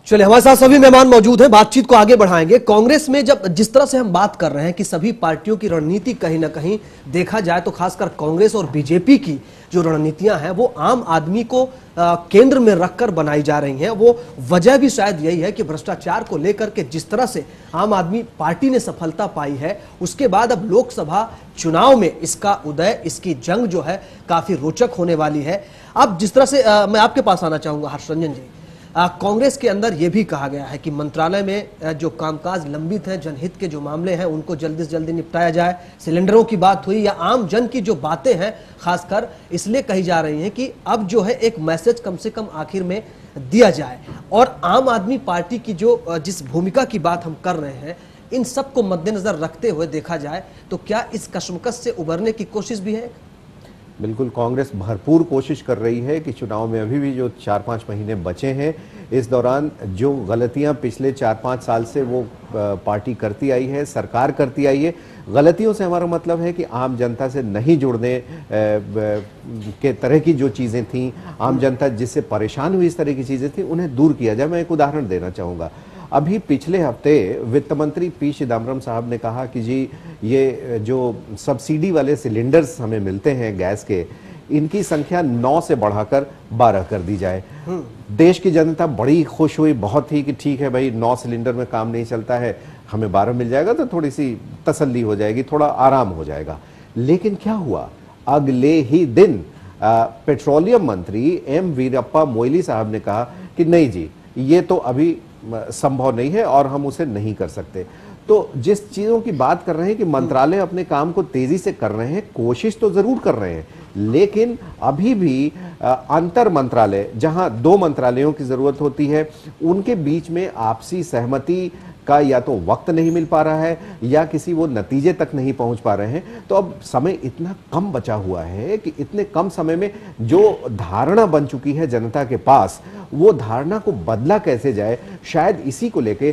चलिए, हमारे साथ सभी मेहमान मौजूद हैं, बातचीत को आगे बढ़ाएंगे। कांग्रेस में जब जिस तरह से हम बात कर रहे हैं कि सभी पार्टियों की रणनीति कहीं ना कहीं देखा जाए तो खासकर कांग्रेस और बीजेपी की जो रणनीतियां हैं वो आम आदमी को केंद्र में रखकर बनाई जा रही हैं। वो वजह भी शायद यही है कि भ्रष्टाचार को लेकर के जिस तरह से आम आदमी पार्टी ने सफलता पाई है, उसके बाद अब लोकसभा चुनाव में इसका उदय, इसकी जंग जो है काफी रोचक होने वाली है। अब जिस तरह से मैं आपके पास आना चाहूंगा हर्षरंजन जी, कांग्रेस के अंदर यह भी कहा गया है कि मंत्रालय में जो कामकाज लंबित हैं, जनहित के जो मामले हैं उनको जल्दी से जल्दी निपटाया जाए। सिलेंडरों की बात हुई या आम जन की जो बातें हैं खासकर इसलिए कही जा रही हैं कि अब जो है एक मैसेज कम से कम आखिर में दिया जाए। और आम आदमी पार्टी की जो जिस भूमिका की बात हम कर रहे हैं, इन सब को मद्देनजर रखते हुए देखा जाए तो क्या इस कशमकश से उबरने की कोशिश भी है? बिल्कुल, कांग्रेस भरपूर कोशिश कर रही है कि चुनाव में अभी भी जो 4-5 महीने बचे हैं, इस दौरान जो गलतियां पिछले 4-5 साल से वो पार्टी करती आई है, सरकार करती आई है। गलतियों से हमारा मतलब है कि आम जनता से नहीं जुड़ने के तरह की जो चीज़ें थीं, आम जनता जिससे परेशान हुई इस तरह की चीज़ें थी, उन्हें दूर किया जाए। मैं एक उदाहरण देना चाहूँगा। अभी पिछले हफ्ते वित्त मंत्री पी चिदम्बरम साहब ने कहा कि जी ये जो सब्सिडी वाले सिलेंडर्स हमें मिलते हैं गैस के, इनकी संख्या 9 से बढ़ाकर 12 कर दी जाए। देश की जनता बड़ी खुश हुई, बहुत ही कि ठीक है भाई 9 सिलेंडर में काम नहीं चलता है, हमें 12 मिल जाएगा तो थोड़ी सी तसल्ली हो जाएगी, थोड़ा आराम हो जाएगा। लेकिन क्या हुआ, अगले ही दिन पेट्रोलियम मंत्री एम वीरप्पा मोइली साहब ने कहा कि नहीं जी, ये तो अभी संभव नहीं है और हम उसे नहीं कर सकते। तो जिस चीजों की बात कर रहे हैं कि मंत्रालय अपने काम को तेजी से कर रहे हैं, कोशिश तो जरूर कर रहे हैं, लेकिन अभी भी अंतर मंत्रालय, जहां 2 मंत्रालयों की जरूरत होती है, उनके बीच में आपसी सहमति का या तो वक्त नहीं मिल पा रहा है या किसी वो नतीजे तक नहीं पहुंच पा रहे हैं। तो अब समय इतना कम बचा हुआ है कि इतने कम समय में जो धारणा बन चुकी है जनता के पास, वो धारणा को बदला कैसे जाए, शायद इसी को लेके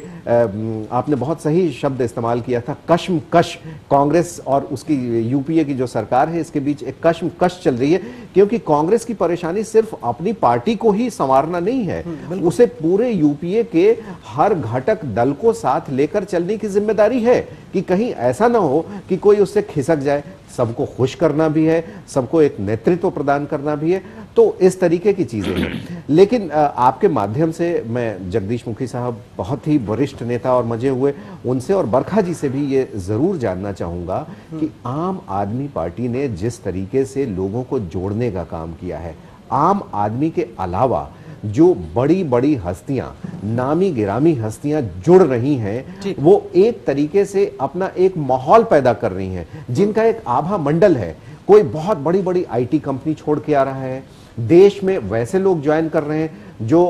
आपने बहुत सही शब्द इस्तेमाल किया था, कश्मकश। कांग्रेस और उसकी यूपीए की जो सरकार है, इसके बीच एक कश्मकश चल रही है, क्योंकि कांग्रेस की परेशानी सिर्फ अपनी पार्टी को ही संवारना नहीं है, उसे पूरे यूपीए के हर घटक दल को साथ लेकर चलने की जिम्मेदारी है कि कहीं ऐसा ना हो कि कोई उससे खिसक जाए। सबको खुश करना भी है, सबको एक नेतृत्व प्रदान करना भी है, तो इस तरीके की चीजें हैं। लेकिन आपके माध्यम से मैं जगदीश मुखी साहब बहुत ही वरिष्ठ नेता और मजे हुए, उनसे और बरखा जी से भी ये जरूर जानना चाहूंगा कि आम आदमी पार्टी ने जिस तरीके से लोगों को जोड़ने का काम किया है, आम आदमी के अलावा जो बड़ी बड़ी हस्तियां, नामी गिरामी हस्तियां जुड़ रही हैं, वो एक तरीके से अपना एक माहौल पैदा कर रही हैं, जिनका एक आभा मंडल है। कोई बहुत बड़ी बड़ी आईटी कंपनी छोड़ के आ रहा है, देश में वैसे लोग ज्वाइन कर रहे हैं जो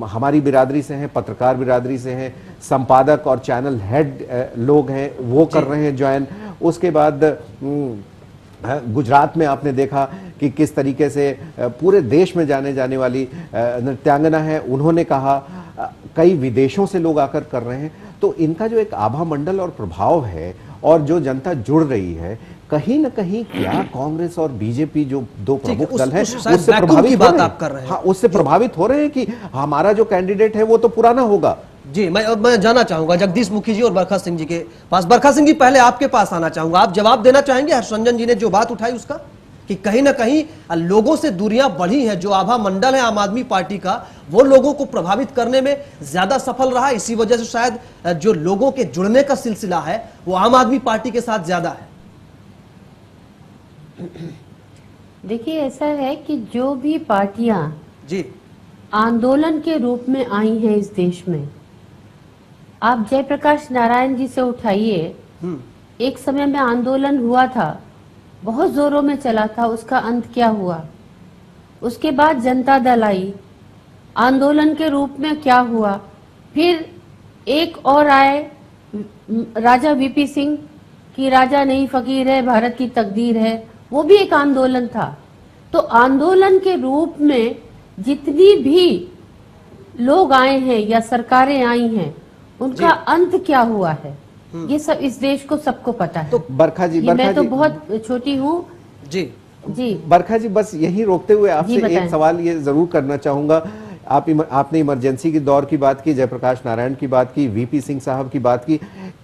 हमारी बिरादरी से हैं, पत्रकार बिरादरी से हैं, संपादक और चैनल हेड लोग हैं, वो कर रहे हैं ज्वाइन। उसके बाद गुजरात में आपने देखा कि किस तरीके से पूरे देश में जाने वाली नृत्यांगना है, उन्होंने कहा, कई विदेशों से लोग आकर कर रहे हैं। तो इनका जो एक आभा मंडल और प्रभाव है और जो जनता जुड़ रही है, कहीं ना कहीं क्या कांग्रेस और बीजेपी जो 2 प्रमुख दल हैं उससे प्रभावित बात आप कर रहे हैं? हाँ, उससे प्रभावित हो रहे हैं कि हमारा जो कैंडिडेट है वो तो पुराना होगा। जी, मैं जाना चाहूंगा जगदीश मुखी जी और बरखा सिंह जी के पास। बरखा सिंह जी, पहले आपके पास आना चाहूंगा, आप जवाब देना चाहेंगे हर्षरंजन जी ने जो बात उठाई उसका, कि कहीं ना कहीं लोगों से दूरियां बढ़ी हैं, जो आभा मंडल है आम आदमी पार्टी का, वो लोगों को प्रभावित करने में ज्यादा सफल रहा, इसी वजह से शायद जो लोगों के जुड़ने का सिलसिला है वो आम आदमी पार्टी के साथ ज्यादा है। देखिए, ऐसा है कि जो भी पार्टियां जी आंदोलन के रूप में आई हैं इस देश में, आप जयप्रकाश नारायण जी से उठाइए, एक समय में आंदोलन हुआ था, बहुत जोरों में चला था, उसका अंत क्या हुआ? उसके बाद जनता दल आई, आंदोलन के रूप में क्या हुआ? फिर एक और आए, राजा वीपी सिंह की राजा नहीं फकीर है, भारत की तकदीर है, वो भी एक आंदोलन था। तो आंदोलन के रूप में जितनी भी लोग आए हैं या सरकारें आई हैं, उनका अंत क्या हुआ है, ये सब इस देश को सबको पता है। तो बरखा जी, मैं तो बहुत छोटी हूँ जी। बरखा जी, बस यही रोकते हुए आपसे एक सवाल ये जरूर करना चाहूंगा। आपने इमरजेंसी की दौर की बात की, जयप्रकाश नारायण की बात की, वीपी सिंह साहब की बात की,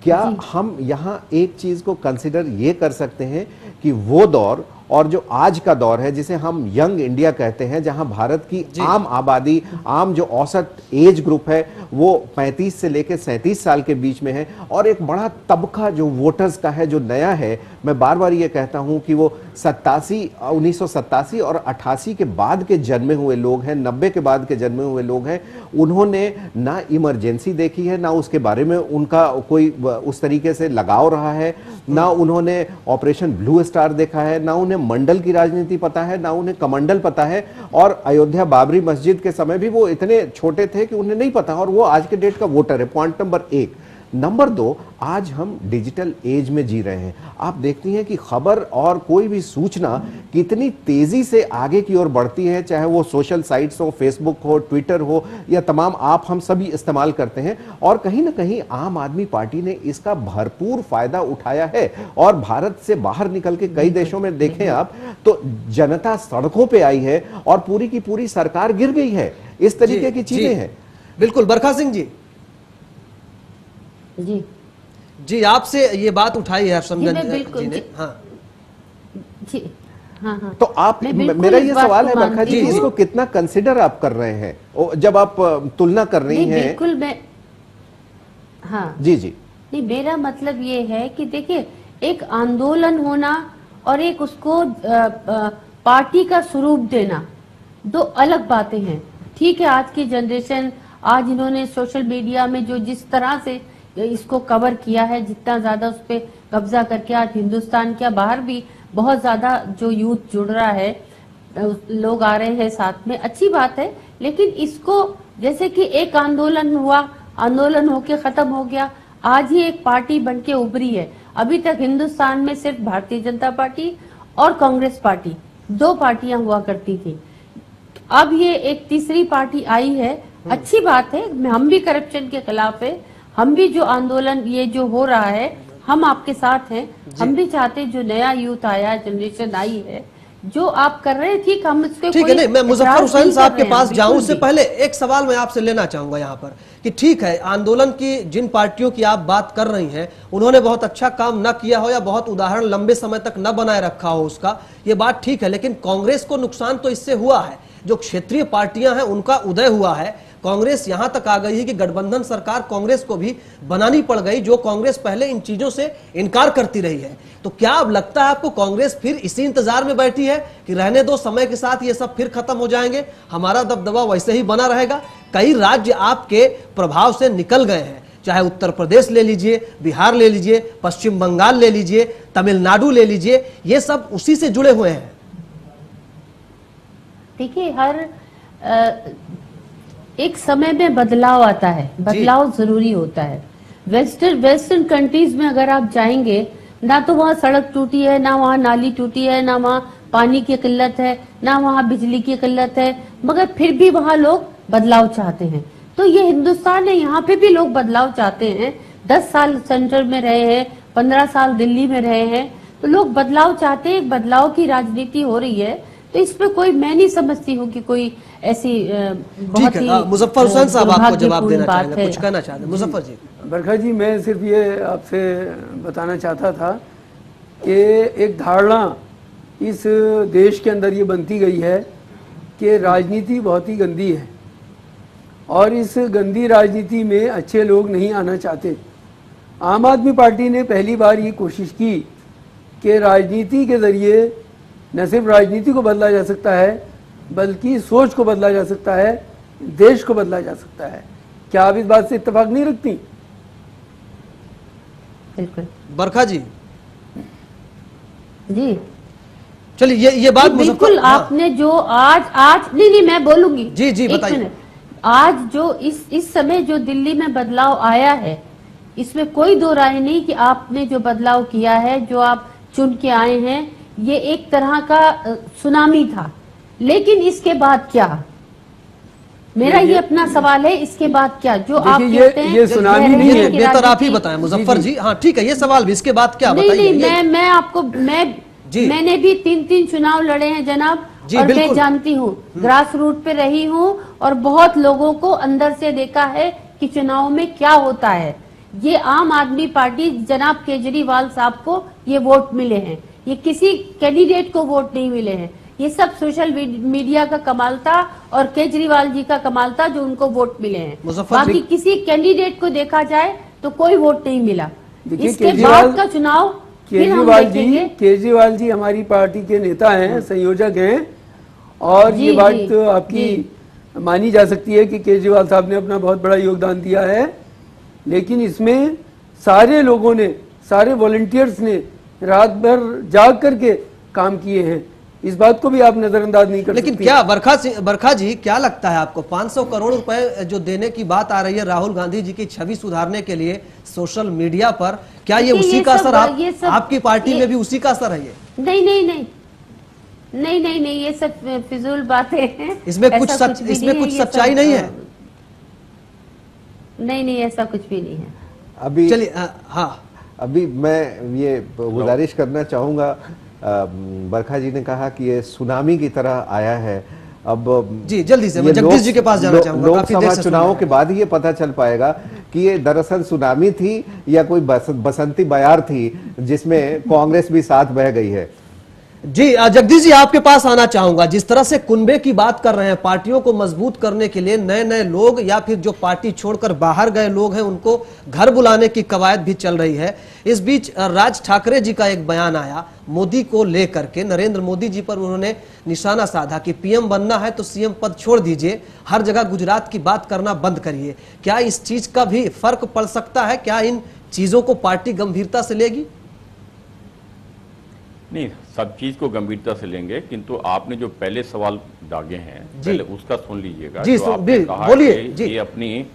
क्या हम यहाँ एक चीज को कंसिडर ये कर सकते हैं कि वो दौर और जो आज का दौर है, जिसे हम यंग इंडिया कहते हैं, जहां भारत की आम आबादी, आम जो औसत एज ग्रुप है वो 35 से लेकर 37 साल के बीच में है, और एक बड़ा तबका जो वोटर्स का है, जो नया है, मैं बार बार ये कहता हूं कि वो 1987 और 88 के बाद के जन्मे हुए लोग हैं, 90 के बाद के जन्मे हुए लोग हैं, उन्होंने ना इमरजेंसी देखी है, ना उसके बारे में उनका कोई उस तरीके से लगाव रहा है, ना उन्होंने ऑपरेशन ब्लू स्टार देखा है, ना उन्हें मंडल की राजनीति पता है, ना उन्हें कमंडल पता है, और अयोध्या बाबरी मस्जिद के समय भी वो इतने छोटे थे कि उन्हें नहीं पता, और वो आज के डेट का वोटर है। Point number 1। नंबर 2, आज हम डिजिटल एज में जी रहे हैं। आप देखती हैं कि खबर और कोई भी सूचना कितनी तेजी से आगे की ओर बढ़ती है, चाहे वो सोशल साइट्स हो, फेसबुक हो, ट्विटर हो, या तमाम आप हम सभी इस्तेमाल करते हैं, और कहीं ना कहीं आम आदमी पार्टी ने इसका भरपूर फायदा उठाया है। और भारत से बाहर निकल के कई देशों में देखें आप, तो जनता सड़कों पे आई है और पूरी की पूरी सरकार गिर गई है। इस तरीके की चीजें हैं। बिल्कुल। बरखा सिंह जी, जी जी, आपसे ये बात उठाई है हर्षमगंज जी ने। हाँ जी, हाँ हाँ। तो आप, मेरा ये सवाल है बरखा जी, इसको कितना कंसिडर आप कर रहे हैं जब आप तुलना कर रही हैं? बिल्कुल, मैं हाँ जी जी नहीं, मेरा मतलब ये है कि देखिए, एक आंदोलन होना और एक उसको पार्टी का स्वरूप देना दो अलग बातें हैं। ठीक है, आज की जनरेशन, आज इन्होंने सोशल मीडिया में जो जिस तरह से इसको कवर किया है, जितना ज्यादा उस पर कब्जा करके आज हिंदुस्तान के बाहर भी बहुत ज्यादा जो यूथ जुड़ रहा है, लोग आ रहे हैं साथ में, अच्छी बात है। लेकिन इसको जैसे कि एक आंदोलन हुआ, आंदोलन होके खत्म हो गया, आज ही एक पार्टी बनके उभरी है। अभी तक हिंदुस्तान में सिर्फ भारतीय जनता पार्टी और कांग्रेस पार्टी, दो पार्टियां हुआ करती थी। अब ये एक तीसरी पार्टी आई है, अच्छी बात है। हम भी करप्शन के खिलाफ है, हम भी जो आंदोलन ये जो हो रहा है, हम आपके साथ हैं। हम भी चाहते, जो नया यूथ आया, जनरेशन आई है, जो आप कर रहे हैं, ठीक, हम इसके ठीक है। नहीं, मैं मुजफ्फर हुसैन साहब के पास जाऊं उससे पहले एक सवाल मैं आपसे लेना चाहूंगा यहाँ पर कि ठीक है, आंदोलन की जिन पार्टियों की आप बात कर रही हैं, उन्होंने बहुत अच्छा काम न किया हो या बहुत उदाहरण लंबे समय तक न बनाए रखा हो उसका, ये बात ठीक है। लेकिन कांग्रेस को नुकसान तो इससे हुआ है, जो क्षेत्रीय पार्टियां हैं उनका उदय हुआ है। कांग्रेस यहां तक आ गई है कि गठबंधन सरकार कांग्रेस को भी बनानी पड़ गई, जो कांग्रेस पहले इन चीजों से इनकार करती रही है। तो क्या अब लगता है आपको कांग्रेस फिर इसी इंतजार में बैठी है कि रहने दो, समय के साथ ये सब फिर खत्म हो जाएंगे, हमारा दबदबा वैसे ही बना रहेगा? कई राज्य आपके प्रभाव से निकल गए हैं, चाहे उत्तर प्रदेश ले लीजिए, बिहार ले लीजिए, पश्चिम बंगाल ले लीजिए, तमिलनाडु ले लीजिए, ये सब उसी से जुड़े हुए हैं। देखिए, हर एक समय में बदलाव आता है, बदलाव जरूरी होता है। वेस्टर्न कंट्रीज में अगर आप जाएंगे, ना तो वहाँ सड़क टूटी है, ना वहाँ नाली टूटी है, ना वहाँ पानी की किल्लत है, ना वहाँ बिजली की किल्लत है, मगर फिर भी वहाँ लोग बदलाव चाहते हैं। तो ये हिंदुस्तान है, यहाँ पे भी लोग बदलाव चाहते हैं। 10 साल सेंटर में रहे हैं, 15 साल दिल्ली में रहे हैं, तो लोग बदलाव चाहते हैं, बदलाव की राजनीति हो रही है। तो इसमें कोई, मैं नहीं समझती हूँ कि कोई ऐसी बहुत ही मुजफ्फर हुसैन साहब आपको जवाब देना चाहेंगे, कुछ कहना चाहते हैं? मुजफ्फर जी। बरखा जी, मैं सिर्फ ये आपसे बताना चाहता था कि एक धारणा इस देश के अंदर ये बनती गई है कि राजनीति बहुत ही गंदी है और इस गंदी राजनीति में अच्छे लोग नहीं आना चाहते। आम आदमी पार्टी ने पहली बार ये कोशिश की कि राजनीति के ज़रिए न सिर्फ राजनीति को बदला जा सकता है, बल्कि सोच को बदला जा सकता है, देश को बदला जा सकता है। क्या आप इस बात से इत्तेफाक नहीं रखती? बिल्कुल। बरखा जी जी, चलिए ये बात बिल्कुल आपने जो आज नहीं मैं बोलूंगी। जी बताइए। आज जो इस समय जो दिल्ली में बदलाव आया है, इसमें कोई दो राय नहीं कि आपने जो बदलाव किया है, जो आप चुन के आए हैं, ये एक तरह का सुनामी था। लेकिन इसके बाद क्या? मेरा ये अपना सवाल है, इसके बाद क्या? जो आप कहते हैं ये सुनामी नहीं है, बेहतर आप ही बताएं मुजफ्फर जी। हाँ ठीक है, ये सवाल भी, इसके बाद क्या? नहीं, मैं आपको मैंने भी 3 चुनाव लड़े हैं जनाब, और मैं जानती हूँ, ग्रास रूट पे रही हूँ और बहुत लोगों को अंदर से देखा है कि चुनाव में क्या होता है। ये आम आदमी पार्टी, जनाब केजरीवाल साहब को ये वोट मिले हैं, ये किसी कैंडिडेट को वोट नहीं मिले हैं। ये सब सोशल मीडिया का कमाल था और केजरीवाल जी का कमाल था जो उनको वोट मिले हैं। बाकी किसी कैंडिडेट को देखा जाए तो कोई वोट नहीं मिला। इसके बाद का चुनाव केजरीवाल जी हमारी पार्टी के नेता हैं, संयोजक हैं, और ये बात तो आपकी मानी जा सकती है कि केजरीवाल साहब ने अपना बहुत बड़ा योगदान दिया है। लेकिन इसमें सारे लोगों ने, सारे वॉलंटियर्स ने रात भर जाग करके काम किए हैं। इस बात को भी आप नजरअंदाज नहीं कर सकते। लेकिन क्या बरखा जी, क्या लगता है आपको 500 करोड़ रुपए जो देने की बात आ रही है राहुल गांधी जी की छवि सुधारने के लिए सोशल मीडिया पर, क्या ये उसी का असर आपकी पार्टी में भी उसी का असर है? ये नहीं, ये सब फिजूल बातें हैं। इसमें कुछ सच्चाई नहीं है। नहीं, ऐसा कुछ भी नहीं है। अभी चलिए, हाँ, अभी मैं ये गुजारिश करना चाहूंगा, बरखा जी ने कहा कि ये सुनामी की तरह आया है। अब जी जल्दी से मैं जगदीश जी के पास जाना चाहूंगा। लोकसभा चुनावों के बाद ही ये पता चल पाएगा कि ये दरअसल सुनामी थी या कोई बसंती बयार थी जिसमें कांग्रेस भी साथ बह गई है। जी जगदीश जी, आपके पास आना चाहूंगा। जिस तरह से कुनबे की बात कर रहे हैं, पार्टियों को मजबूत करने के लिए नए नए लोग या फिर जो पार्टी छोड़कर बाहर गए लोग हैं उनको घर बुलाने की कवायद भी चल रही है। इस बीच राज ठाकरे जी का एक बयान आया मोदी को लेकर के, नरेंद्र मोदी जी पर उन्होंने निशाना साधा कि पीएम बनना है तो सीएम पद छोड़ दीजिए, हर जगह गुजरात की बात करना बंद करिए। क्या इस चीज का भी फर्क पड़ सकता है? क्या इन चीजों को पार्टी गंभीरता से लेगी? नहीं, सब चीज को गंभीरता से लेंगे, किंतु आपने जो पहले सवाल दागे हैं पहले उसका सुन लीजिएगा। जी, जो आपने कहा कि ये अपनी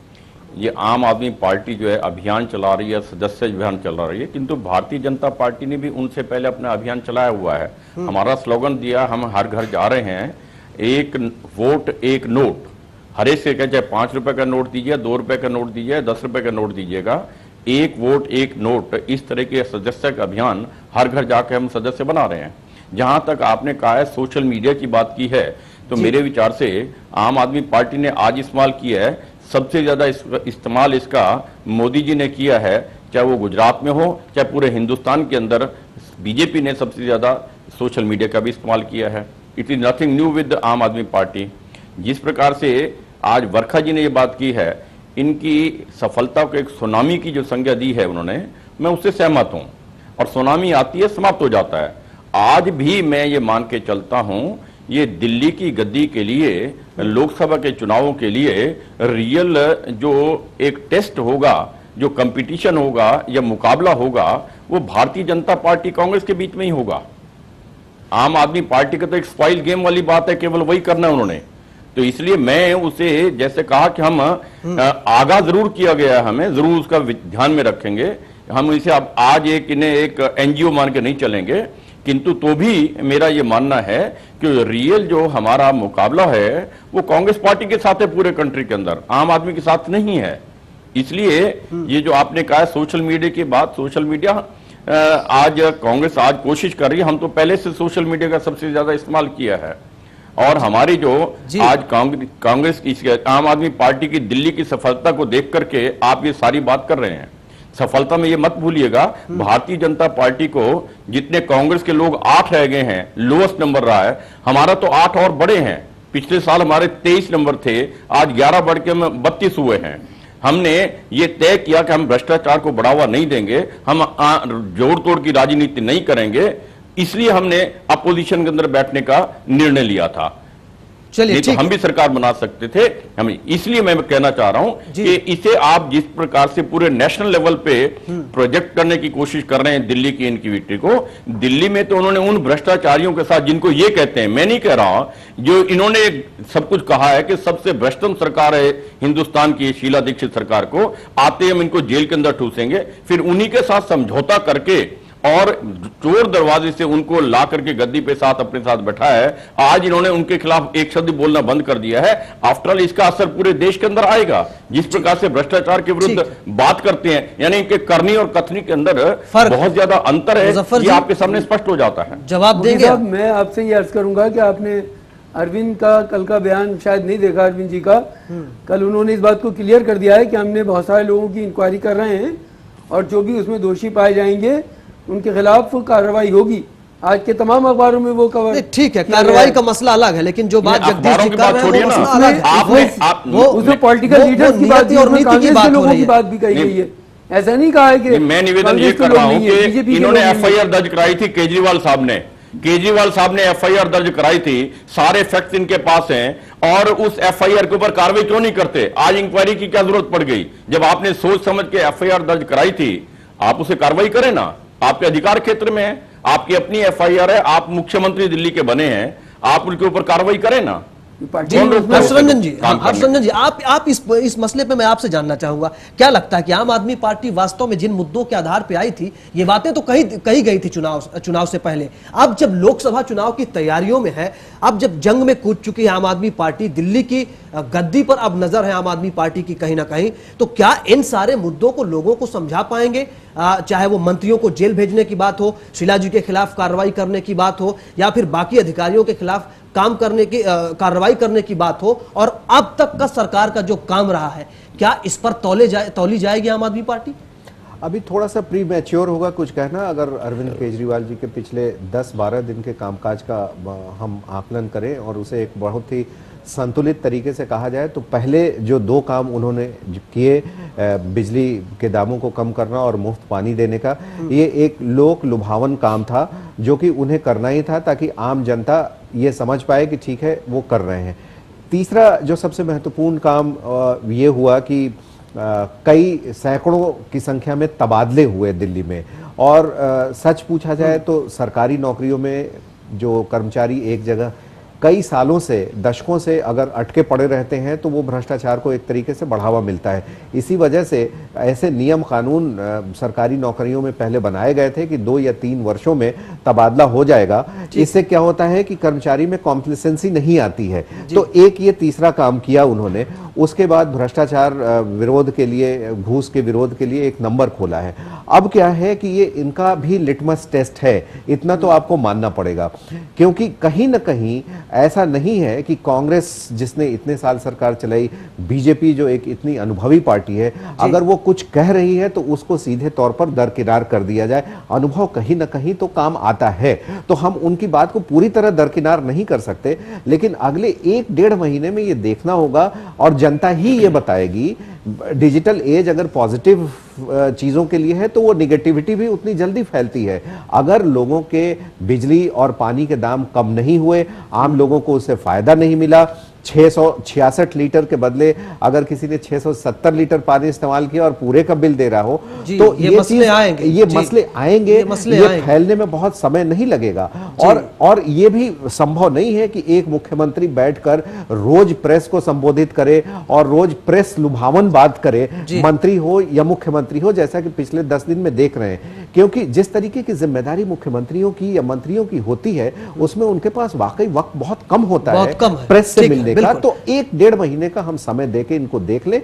ये आम आदमी पार्टी जो है अभियान चला रही है, सदस्य अभियान चला रही है, किंतु भारतीय जनता पार्टी ने भी उनसे पहले अपना अभियान चलाया हुआ है। हमारा स्लोगन दिया, हम हर घर जा रहे हैं, एक वोट एक नोट, हर एक से चाहे 5 रुपए का नोट दीजिए, 2 रुपए का नोट दीजिए, 10 रुपए का नोट दीजिएगा, एक वोट एक नोट, इस तरह के सदस्य का अभियान हर घर जाकर हम सदस्य बना रहे हैं। जहां तक आपने कहा है सोशल मीडिया की बात की है, तो मेरे विचार से आम आदमी पार्टी ने आज इस्तेमाल किया है, सबसे ज्यादा इस्तेमाल इसका मोदी जी ने किया है, चाहे वो गुजरात में हो चाहे पूरे हिंदुस्तान के अंदर बीजेपी ने सबसे ज्यादा सोशल मीडिया का भी इस्तेमाल किया है। It is nothing new with आम आदमी पार्टी। जिस प्रकार से आज वर्षा जी ने ये बात की है, इनकी सफलता को एक सुनामी की जो संज्ञा दी है उन्होंने, मैं उससे सहमत हूं। और सुनामी आती है, समाप्त हो जाता है। आज भी मैं ये मान के चलता हूं, ये दिल्ली की गद्दी के लिए, लोकसभा के चुनावों के लिए रियल जो एक टेस्ट होगा, जो कंपटीशन होगा या मुकाबला होगा, वो भारतीय जनता पार्टी कांग्रेस के बीच में ही होगा। आम आदमी पार्टी का तो एक स्पाइल गेम वाली बात है, केवल वही करना है उन्होंने। तो इसलिए मैं उसे जैसे कहा कि हम आगाह जरूर किया गया है, हमें जरूर उसका ध्यान में रखेंगे। हम इसे अब आज इन्हें एक एनजीओ मान के नहीं चलेंगे, किंतु तो भी मेरा ये मानना है कि रियल जो हमारा मुकाबला है वो कांग्रेस पार्टी के साथ है पूरे कंट्री के अंदर, आम आदमी के साथ नहीं है। इसलिए ये जो आपने कहा सोशल मीडिया की बात, सोशल मीडिया आज कांग्रेस आज कोशिश कर रही है, हम तो पहले से सोशल मीडिया का सबसे ज्यादा इस्तेमाल किया है। और हमारी जो आज कांग्रेस की, आम आदमी पार्टी की दिल्ली की सफलता को देख करके आप ये सारी बात कर रहे हैं। सफलता में ये मत भूलिएगा, भारतीय जनता पार्टी को जितने कांग्रेस के लोग 8 रह गए हैं, लोएस्ट नंबर रहा है, हमारा तो 8 और बड़े हैं। पिछले साल हमारे 23 नंबर थे, आज 11 बढ़ के 32 हुए हैं। हमने ये तय किया कि हम भ्रष्टाचार को बढ़ावा नहीं देंगे, हम जोड़ तोड़ की राजनीति नहीं करेंगे, इसलिए हमने अपोजिशन के अंदर बैठने का निर्णय लिया था। चलिए, तो हम भी सरकार बना सकते थे, हम इसलिए मैं कहना चाह रहा हूं कि इसे आप जिस प्रकार से पूरे नेशनल लेवल पे प्रोजेक्ट करने की कोशिश कर रहे हैं दिल्ली की इनक्विटी को, दिल्ली में तो उन्होंने उन भ्रष्टाचारियों के साथ, जिनको ये कहते हैं, मैं नहीं कह रहा हूं, जो इन्होंने सब कुछ कहा है कि सबसे भ्रष्टतम सरकार है हिंदुस्तान की शीला दीक्षित सरकार को, आते हम इनको जेल के अंदर ठूसेंगे, फिर उन्हीं के साथ समझौता करके और चोर दरवाजे से उनको ला करके गद्दी पे साथ अपने साथ बैठा है। आज इन्होंने उनके खिलाफ एक शब्द बोलना बंद कर दिया है। आफ्टर ऑल इसका असर पूरे देश के अंदर आएगा। जिस प्रकार से भ्रष्टाचार के विरुद्ध बात करते हैं, यानी इनके करनी और कथनी के अंदर बहुत ज्यादा अंतर है, ये आपके सामने स्पष्ट हो जाता है। जवाब देंगे? मैं आपसे ये अर्ज करूंगा कि आपने अरविंद का कल का बयान शायद नहीं देखा, अरविंद जी का। कल उन्होंने इस बात को क्लियर कर दिया है कि हमने बहुत सारे लोगों की इंक्वायरी कर रहे हैं और जो भी उसमें दोषी पाए जाएंगे उनके खिलाफ कार्रवाई होगी। आज के तमाम अखबारों में वो कवर, ठीक है, कार्रवाई का मसला अलग है, लेकिन जो बात जगदीश जी कर रहे हैं वो मसला अलग है। उसमें पॉलिटिकल लीडर्स की बात और नीति की बात, लोगों की बात भी कही गई है। ऐसा नहीं कहा है कि मैं निवेदन ये कर रहा हूं कि इन्होंने एफआईआर दर्ज कराई थी, केजरीवाल साहब ने एफआईआर दर्ज कराई थी, सारे फैक्ट्स इनके पास हैं, और उस एफआईआर के ऊपर कार्रवाई क्यों नहीं करते? आज इंक्वायरी की क्या जरूरत पड़ गई? जब आपने सोच समझ के एफआईआर दर्ज कराई थी, आप उसे कार्रवाई करें ना, आपके अधिकार क्षेत्र में है, आपकी अपनी एफआईआर है, आप मुख्यमंत्री दिल्ली के बने हैं, आप उनके ऊपर कार्रवाई करें ना। हर्षरंजन जी, आप इस मसले पे मैं आपसे जानना चाहूंगा, क्या लगता है कि आम आदमी पार्टी वास्तव में जिन मुद्दों के आधार पे आई थी, ये बातें तो कही गई थी चुनाव से पहले, अब जब लोकसभा चुनाव की तैयारियों में है, अब जब जंग में कूद चुकी है आम आदमी पार्टी, दिल्ली की गद्दी पर अब नजर है आम आदमी पार्टी की कहीं ना कहीं, तो क्या इन सारे मुद्दों को लोगों को समझा पाएंगे चाहे वो मंत्रियों को जेल भेजने की बात हो, शीला जी के खिलाफ कार्रवाई करने की बात हो, या फिर बाकी अधिकारियों के खिलाफ काम करने की कार्रवाई करने की बात हो, और अब तक का सरकार का जो काम रहा है, क्या इस पर तौली जाएगी आम आदमी पार्टी? अभी थोड़ा सा प्री मैच्योर होगा कुछ कहना। अगर अरविंद केजरीवाल जी के पिछले 10-12 दिन के कामकाज का हम आकलन करें और उसे एक बहुत ही संतुलित तरीके से कहा जाए, तो पहले जो 2 काम उन्होंने किए, बिजली के दामों को कम करना और मुफ्त पानी देने का, ये एक लोक लुभावन काम था जो कि उन्हें करना ही था ताकि आम जनता ये समझ पाए कि ठीक है वो कर रहे हैं। तीसरा जो सबसे महत्वपूर्ण काम ये हुआ कि कई सैकड़ों की संख्या में तबादले हुए दिल्ली में, और सच पूछा जाए तो सरकारी नौकरियों में जो कर्मचारी एक जगह कई सालों से, दशकों से अगर अटके पड़े रहते हैं तो वो भ्रष्टाचार को एक तरीके से बढ़ावा मिलता है। इसी वजह से ऐसे नियम कानून सरकारी नौकरियों में पहले बनाए गए थे कि 2 या 3 वर्षों में तबादला हो जाएगा। इससे क्या होता है कि कर्मचारी में कॉम्प्लिसेंसी नहीं आती है। तो एक ये तीसरा काम किया उन्होंने। उसके बाद भ्रष्टाचार विरोध के लिए, घूस के विरोध के लिए एक नंबर खोला है। अब क्या है कि ये इनका भी लिटमस टेस्ट है, इतना तो आपको मानना पड़ेगा, क्योंकि कहीं ना कहीं ऐसा नहीं है कि कांग्रेस जिसने इतने साल सरकार चलाई, बीजेपी जो एक इतनी अनुभवी पार्टी है, अगर वो कुछ कह रही है तो उसको सीधे तौर पर दरकिनार कर दिया जाए। अनुभव कहीं ना कहीं तो काम आता है, तो हम उनकी बात को पूरी तरह दरकिनार नहीं कर सकते, लेकिन अगले 1-1.5 महीने में ये देखना होगा और जनता ही ये बताएगी। डिजिटल एज अगर पॉजिटिव चीजों के लिए है तो वो निगेटिविटी भी उतनी जल्दी फैलती है। अगर लोगों के बिजली और पानी के दाम कम नहीं हुए, आम लोगों को उससे फायदा नहीं मिला, 666 लीटर के बदले अगर किसी ने 670 लीटर पानी इस्तेमाल किया और पूरे का बिल दे रहा हो, तो ये मसले आएंगे, ये फैलने में बहुत समय नहीं लगेगा। और ये भी संभव नहीं है कि एक मुख्यमंत्री बैठकर रोज प्रेस को संबोधित करे और रोज प्रेस लुभावन बात करे, मंत्री हो या मुख्यमंत्री हो, जैसा कि पिछले 10 दिन में देख रहे हैं। क्योंकि जिस तरीके की जिम्मेदारी मुख्यमंत्रियों की या मंत्रियों की होती है, उसमें उनके पास वाकई वक्त बहुत कम होता है प्रेस से मिलने का। तो 1-1.5 महीने का हम समय देके इनको देख ले,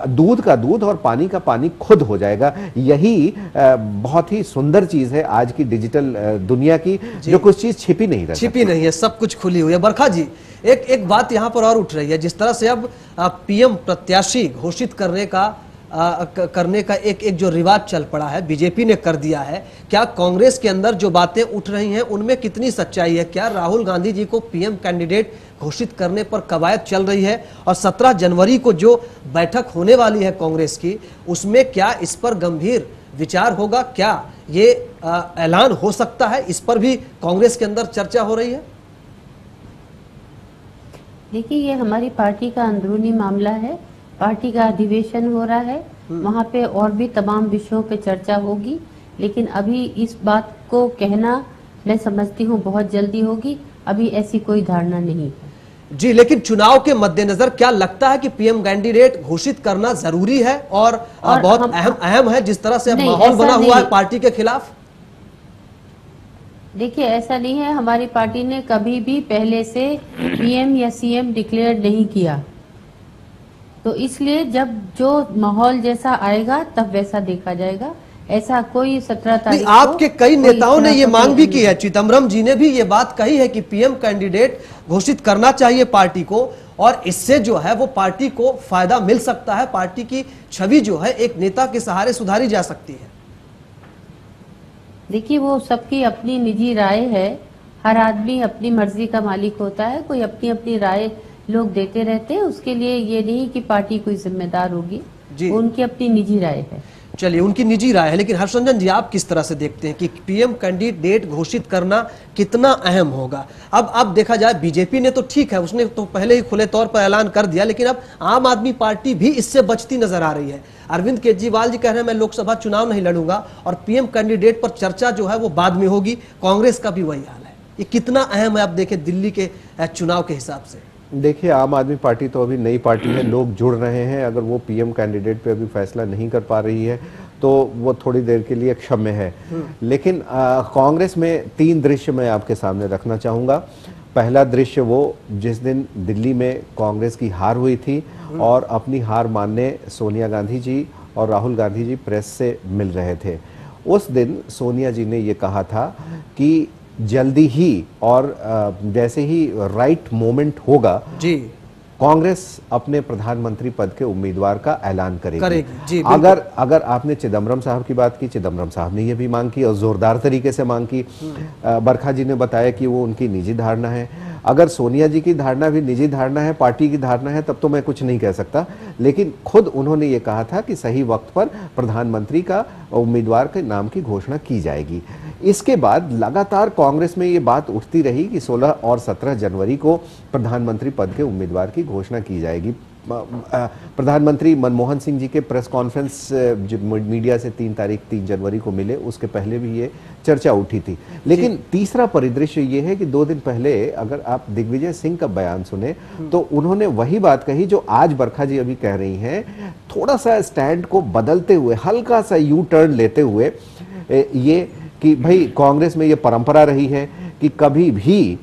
दूध का दूध और पानी का पानी खुद हो जाएगा। यही बहुत ही सुंदर चीज है आज की डिजिटल दुनिया की, जो कुछ चीज छिपी नहीं रही, छिपी नहीं है, सब कुछ खुली हुई है। बरखा जी, एक बात यहाँ पर और उठ रही है, जिस तरह से अब पीएम प्रत्याशी घोषित करने का एक जो रिवाज चल पड़ा है, बीजेपी ने कर दिया है, क्या कांग्रेस के अंदर जो बातें उठ रही हैं उनमें कितनी सच्चाई है? क्या राहुल गांधी जी को पीएम कैंडिडेट घोषित करने पर कवायद चल रही है? और 17 जनवरी को जो बैठक होने वाली है कांग्रेस की, उसमें क्या इस पर गंभीर विचार होगा? क्या ये ऐलान हो सकता है? इस पर भी कांग्रेस के अंदर चर्चा हो रही है। देखिए, ये हमारी पार्टी का अंदरूनी मामला है। पार्टी का अधिवेशन हो रहा है, वहाँ पे और भी तमाम विषयों पे चर्चा होगी, लेकिन अभी इस बात को कहना मैं समझती हूँ बहुत जल्दी होगी। अभी ऐसी कोई धारणा नहीं है। जी, लेकिन चुनाव के मद्देनजर क्या लगता है कि पीएम कैंडिडेट घोषित करना जरूरी है और बहुत अहम है, जिस तरह से माहौल बना हुआ है पार्टी के खिलाफ? देखिए, ऐसा नहीं है। हमारी पार्टी ने कभी भी पहले से पीएम या सीएम डिक्लेयर नहीं किया, तो इसलिए जब जो माहौल जैसा आएगा तब वैसा देखा जाएगा। ऐसा कोई 17 तारीख को आपके कई नेताओं ने ये मांग भी की है, चिदम्बरम जी ने भी ये बात कही है कि पीएम कैंडिडेट घोषित करना चाहिए पार्टी को, और इससे जो है वो पार्टी को फायदा मिल सकता है, पार्टी की छवि जो है एक नेता के सहारे सुधारी जा सकती है। देखिए, वो सबकी अपनी निजी राय है, हर आदमी अपनी मर्जी का मालिक होता है, कोई अपनी अपनी राय लोग देते रहते हैं। उसके लिए ये नहीं कि पार्टी कोई जिम्मेदार होगी, उनकी अपनी निजी राय है। चलिए, उनकी निजी राय है, लेकिन हर्षरंजन जी, आप किस तरह से देखते हैं कि पीएम कैंडिडेट घोषित करना कितना अहम होगा? अब देखा जाए, बीजेपी ने तो ठीक है, उसने तो पहले ही खुले तौर पर ऐलान कर दिया, लेकिन अब आम आदमी पार्टी भी इससे बचती नजर आ रही है। अरविंद केजरीवाल जी कह रहे हैं मैं लोकसभा चुनाव नहीं लड़ूंगा, और पीएम कैंडिडेट पर चर्चा जो है वो बाद में होगी। कांग्रेस का भी वही हाल है। ये कितना अहम है आप देखें दिल्ली के चुनाव के हिसाब से? देखिए, आम आदमी पार्टी तो अभी नई पार्टी है, लोग जुड़ रहे हैं। अगर वो पीएम कैंडिडेट पे अभी फैसला नहीं कर पा रही है तो वो थोड़ी देर के लिए क्षम्य है। लेकिन कांग्रेस में 3 दृश्य मैं आपके सामने रखना चाहूँगा। पहला दृश्य वो जिस दिन दिल्ली में कांग्रेस की हार हुई थी और अपनी हार मानने सोनिया गांधी जी और राहुल गांधी जी प्रेस से मिल रहे थे। उस दिन सोनिया जी ने ये कहा था कि जल्दी ही और जैसे ही राइट मोमेंट होगा जी कांग्रेस अपने प्रधानमंत्री पद के उम्मीदवार का ऐलान करेगी। जी, अगर आपने चिदम्बरम साहब की बात की, चिदम्बरम साहब ने यह भी मांग की और जोरदार तरीके से मांग की। बरखा जी ने बताया कि वो उनकी निजी धारणा है। अगर सोनिया जी की धारणा भी निजी धारणा है, पार्टी की धारणा है, तब तो मैं कुछ नहीं कह सकता, लेकिन खुद उन्होंने ये कहा था कि सही वक्त पर प्रधानमंत्री का उम्मीदवार के नाम की घोषणा की जाएगी। इसके बाद लगातार कांग्रेस में ये बात उठती रही कि 16 और 17 जनवरी को प्रधानमंत्री पद के उम्मीदवार की घोषणा की जाएगी। प्रधानमंत्री मनमोहन सिंह जी के प्रेस कॉन्फ्रेंस जो मीडिया से 3 जनवरी को मिले, उसके पहले भी ये चर्चा उठी थी। लेकिन तीसरा परिदृश्य ये है कि 2 दिन पहले अगर आप दिग्विजय सिंह का बयान सुने तो उन्होंने वही बात कही जो आज बरखा जी अभी कह रही हैं, थोड़ा सा स्टैंड को बदलते हुए, हल्का सा यू टर्न लेते हुए ये कि भाई कांग्रेस में ये परंपरा रही है कि कभी भी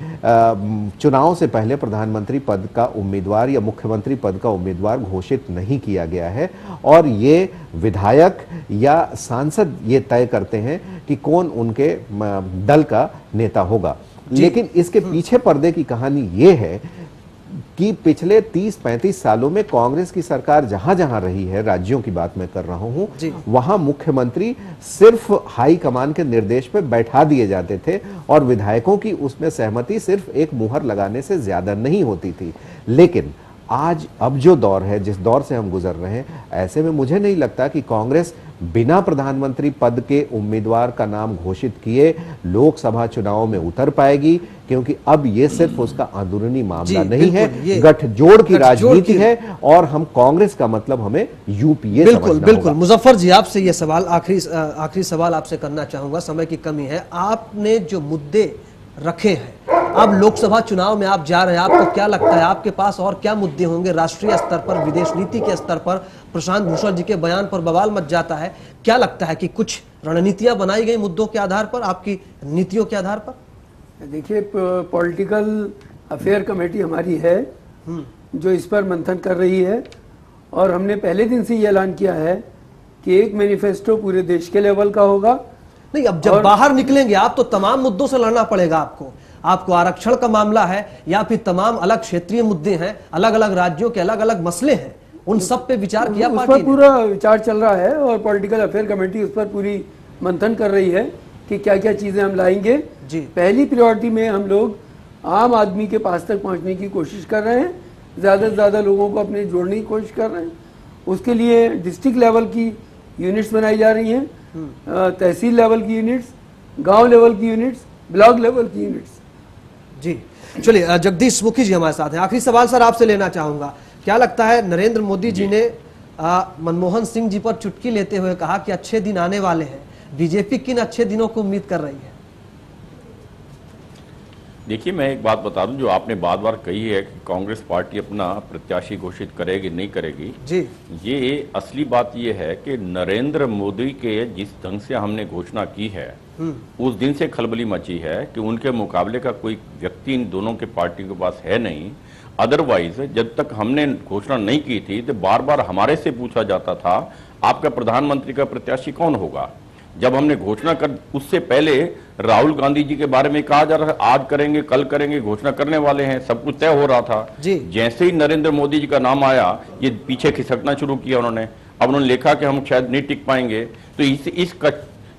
चुनाव से पहले प्रधानमंत्री पद का उम्मीदवार या मुख्यमंत्री पद का उम्मीदवार घोषित नहीं किया गया है और ये विधायक या सांसद ये तय करते हैं कि कौन उनके दल का नेता होगा। लेकिन इसके पीछे पर्दे की कहानी ये है कि पिछले 30-35 सालों में कांग्रेस की सरकार जहां जहां रही है, राज्यों की बात मैं कर रहा हूं, वहां मुख्यमंत्री सिर्फ हाई कमान के निर्देश पे बैठा दिए जाते थे और विधायकों की उसमें सहमति सिर्फ एक मुहर लगाने से ज्यादा नहीं होती थी। लेकिन आज अब जो दौर है, जिस दौर से हम गुजर रहे हैं, ऐसे में मुझे नहीं लगता कि कांग्रेस बिना प्रधानमंत्री पद के उम्मीदवार का नाम घोषित किए लोकसभा चुनाव में उतर पाएगी, क्योंकि अब ये सिर्फ उसका अंदरूनी मामला नहीं है, गठजोड़ की राजनीति है और हम कांग्रेस का मतलब हमें यूपीए समझना बिल्कुल। मुजफ्फर जी, आपसे ये सवाल आखिरी सवाल आपसे करना चाहूंगा, समय की कमी है। आपने जो मुद्दे रखे हैं, अब लोकसभा चुनाव में आप जा रहे हैं, आपको क्या लगता है आपके पास और क्या मुद्दे होंगे राष्ट्रीय स्तर पर, विदेश नीति के स्तर पर? प्रशांत भूषण जी के बयान पर बवाल मच जाता है, क्या लगता है कि कुछ रणनीतियां बनाई गई मुद्दों के आधार पर, आपकी नीतियों के आधार पर? देखिए, पॉलिटिकल अफेयर कमेटी हमारी है जो इस पर मंथन कर रही है और हमने पहले दिन से ये ऐलान किया है कि एक मैनिफेस्टो पूरे देश के लेवल का होगा। नहीं, अब जब बाहर निकलेंगे आप तो तमाम मुद्दों से लड़ना पड़ेगा आपको आरक्षण का मामला है या फिर तमाम अलग क्षेत्रीय मुद्दे हैं, अलग अलग राज्यों के अलग अलग मसले हैं, उन सब पे विचार किया उस पर पूरा विचार चल रहा है और पॉलिटिकल अफेयर कमेटी उस पर पूरी मंथन कर रही है कि क्या क्या चीजें हम लाएंगे। पहली प्रायोरिटी में हम लोग आम आदमी के पास तक पहुंचने की कोशिश कर रहे हैं, ज्यादा से ज्यादा लोगों को अपने जोड़ने की कोशिश कर रहे हैं। उसके लिए डिस्ट्रिक्ट लेवल की यूनिट्स बनाई जा रही हैं, तहसील लेवल की यूनिट्स, गांव लेवल की यूनिट्स, ब्लॉक लेवल की यूनिट्स। जी चलिए, जगदीश मुखी जी हमारे साथ हैं। आखिरी सवाल सर आपसे लेना चाहूंगा, क्या लगता है नरेंद्र मोदी जी ने मनमोहन सिंह जी पर चुटकी लेते हुए कहा कि अच्छे दिन आने वाले हैं, बीजेपी किन अच्छे दिनों को उम्मीद कर रही है? देखिए, मैं एक बात बता दूं, जो आपने बार बार कही है कि कांग्रेस पार्टी अपना प्रत्याशी घोषित करेगी नहीं करेगी जी, ये असली बात ये है कि नरेंद्र मोदी के जिस ढंग से हमने घोषणा की है उस दिन से खलबली मची है कि उनके मुकाबले का कोई व्यक्ति इन दोनों के पार्टी के पास है नहीं। अदरवाइज जब तक हमने घोषणा नहीं की थी तो बार बार हमारे से पूछा जाता था आपका प्रधानमंत्री का प्रत्याशी कौन होगा। जब हमने घोषणा कर उससे पहले राहुल गांधी जी के बारे में कहा जा रहा है आज करेंगे कल करेंगे, घोषणा करने वाले हैं, सब कुछ तय हो रहा था। जैसे ही नरेंद्र मोदी जी का नाम आया ये पीछे खिसकना शुरू किया उन्होंने। अब उन्होंने लिखा कि हम शायद नहीं टिक पाएंगे। तो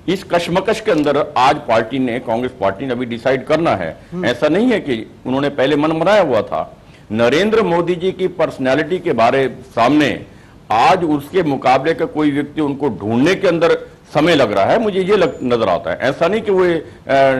इस कशमकश के अंदर आज पार्टी ने, कांग्रेस पार्टी ने अभी डिसाइड करना है। ऐसा नहीं है कि उन्होंने पहले मन बनाया हुआ था। नरेंद्र मोदी जी की पर्सनैलिटी के बारे सामने आज उसके मुकाबले का कोई व्यक्ति उनको ढूंढने के अंदर समय लग रहा है, मुझे ये नजर आता है। ऐसा नहीं कि वो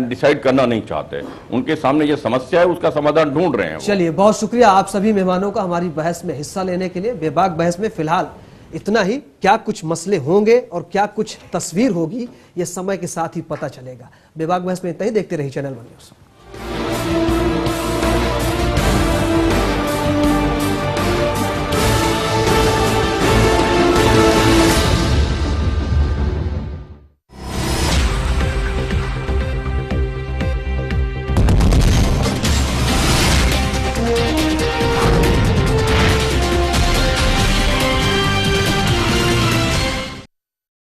डिसाइड करना नहीं चाहते, उनके सामने ये समस्या है, उसका समाधान ढूंढ रहे हैं। चलिए, बहुत शुक्रिया आप सभी मेहमानों का हमारी बहस में हिस्सा लेने के लिए। बेबाक बहस में फिलहाल इतना ही। क्या कुछ मसले होंगे और क्या कुछ तस्वीर होगी, ये समय के साथ ही पता चलेगा। बेबाक बहस में इतना ही। देखते रहिए चैनल वन न्यूज़।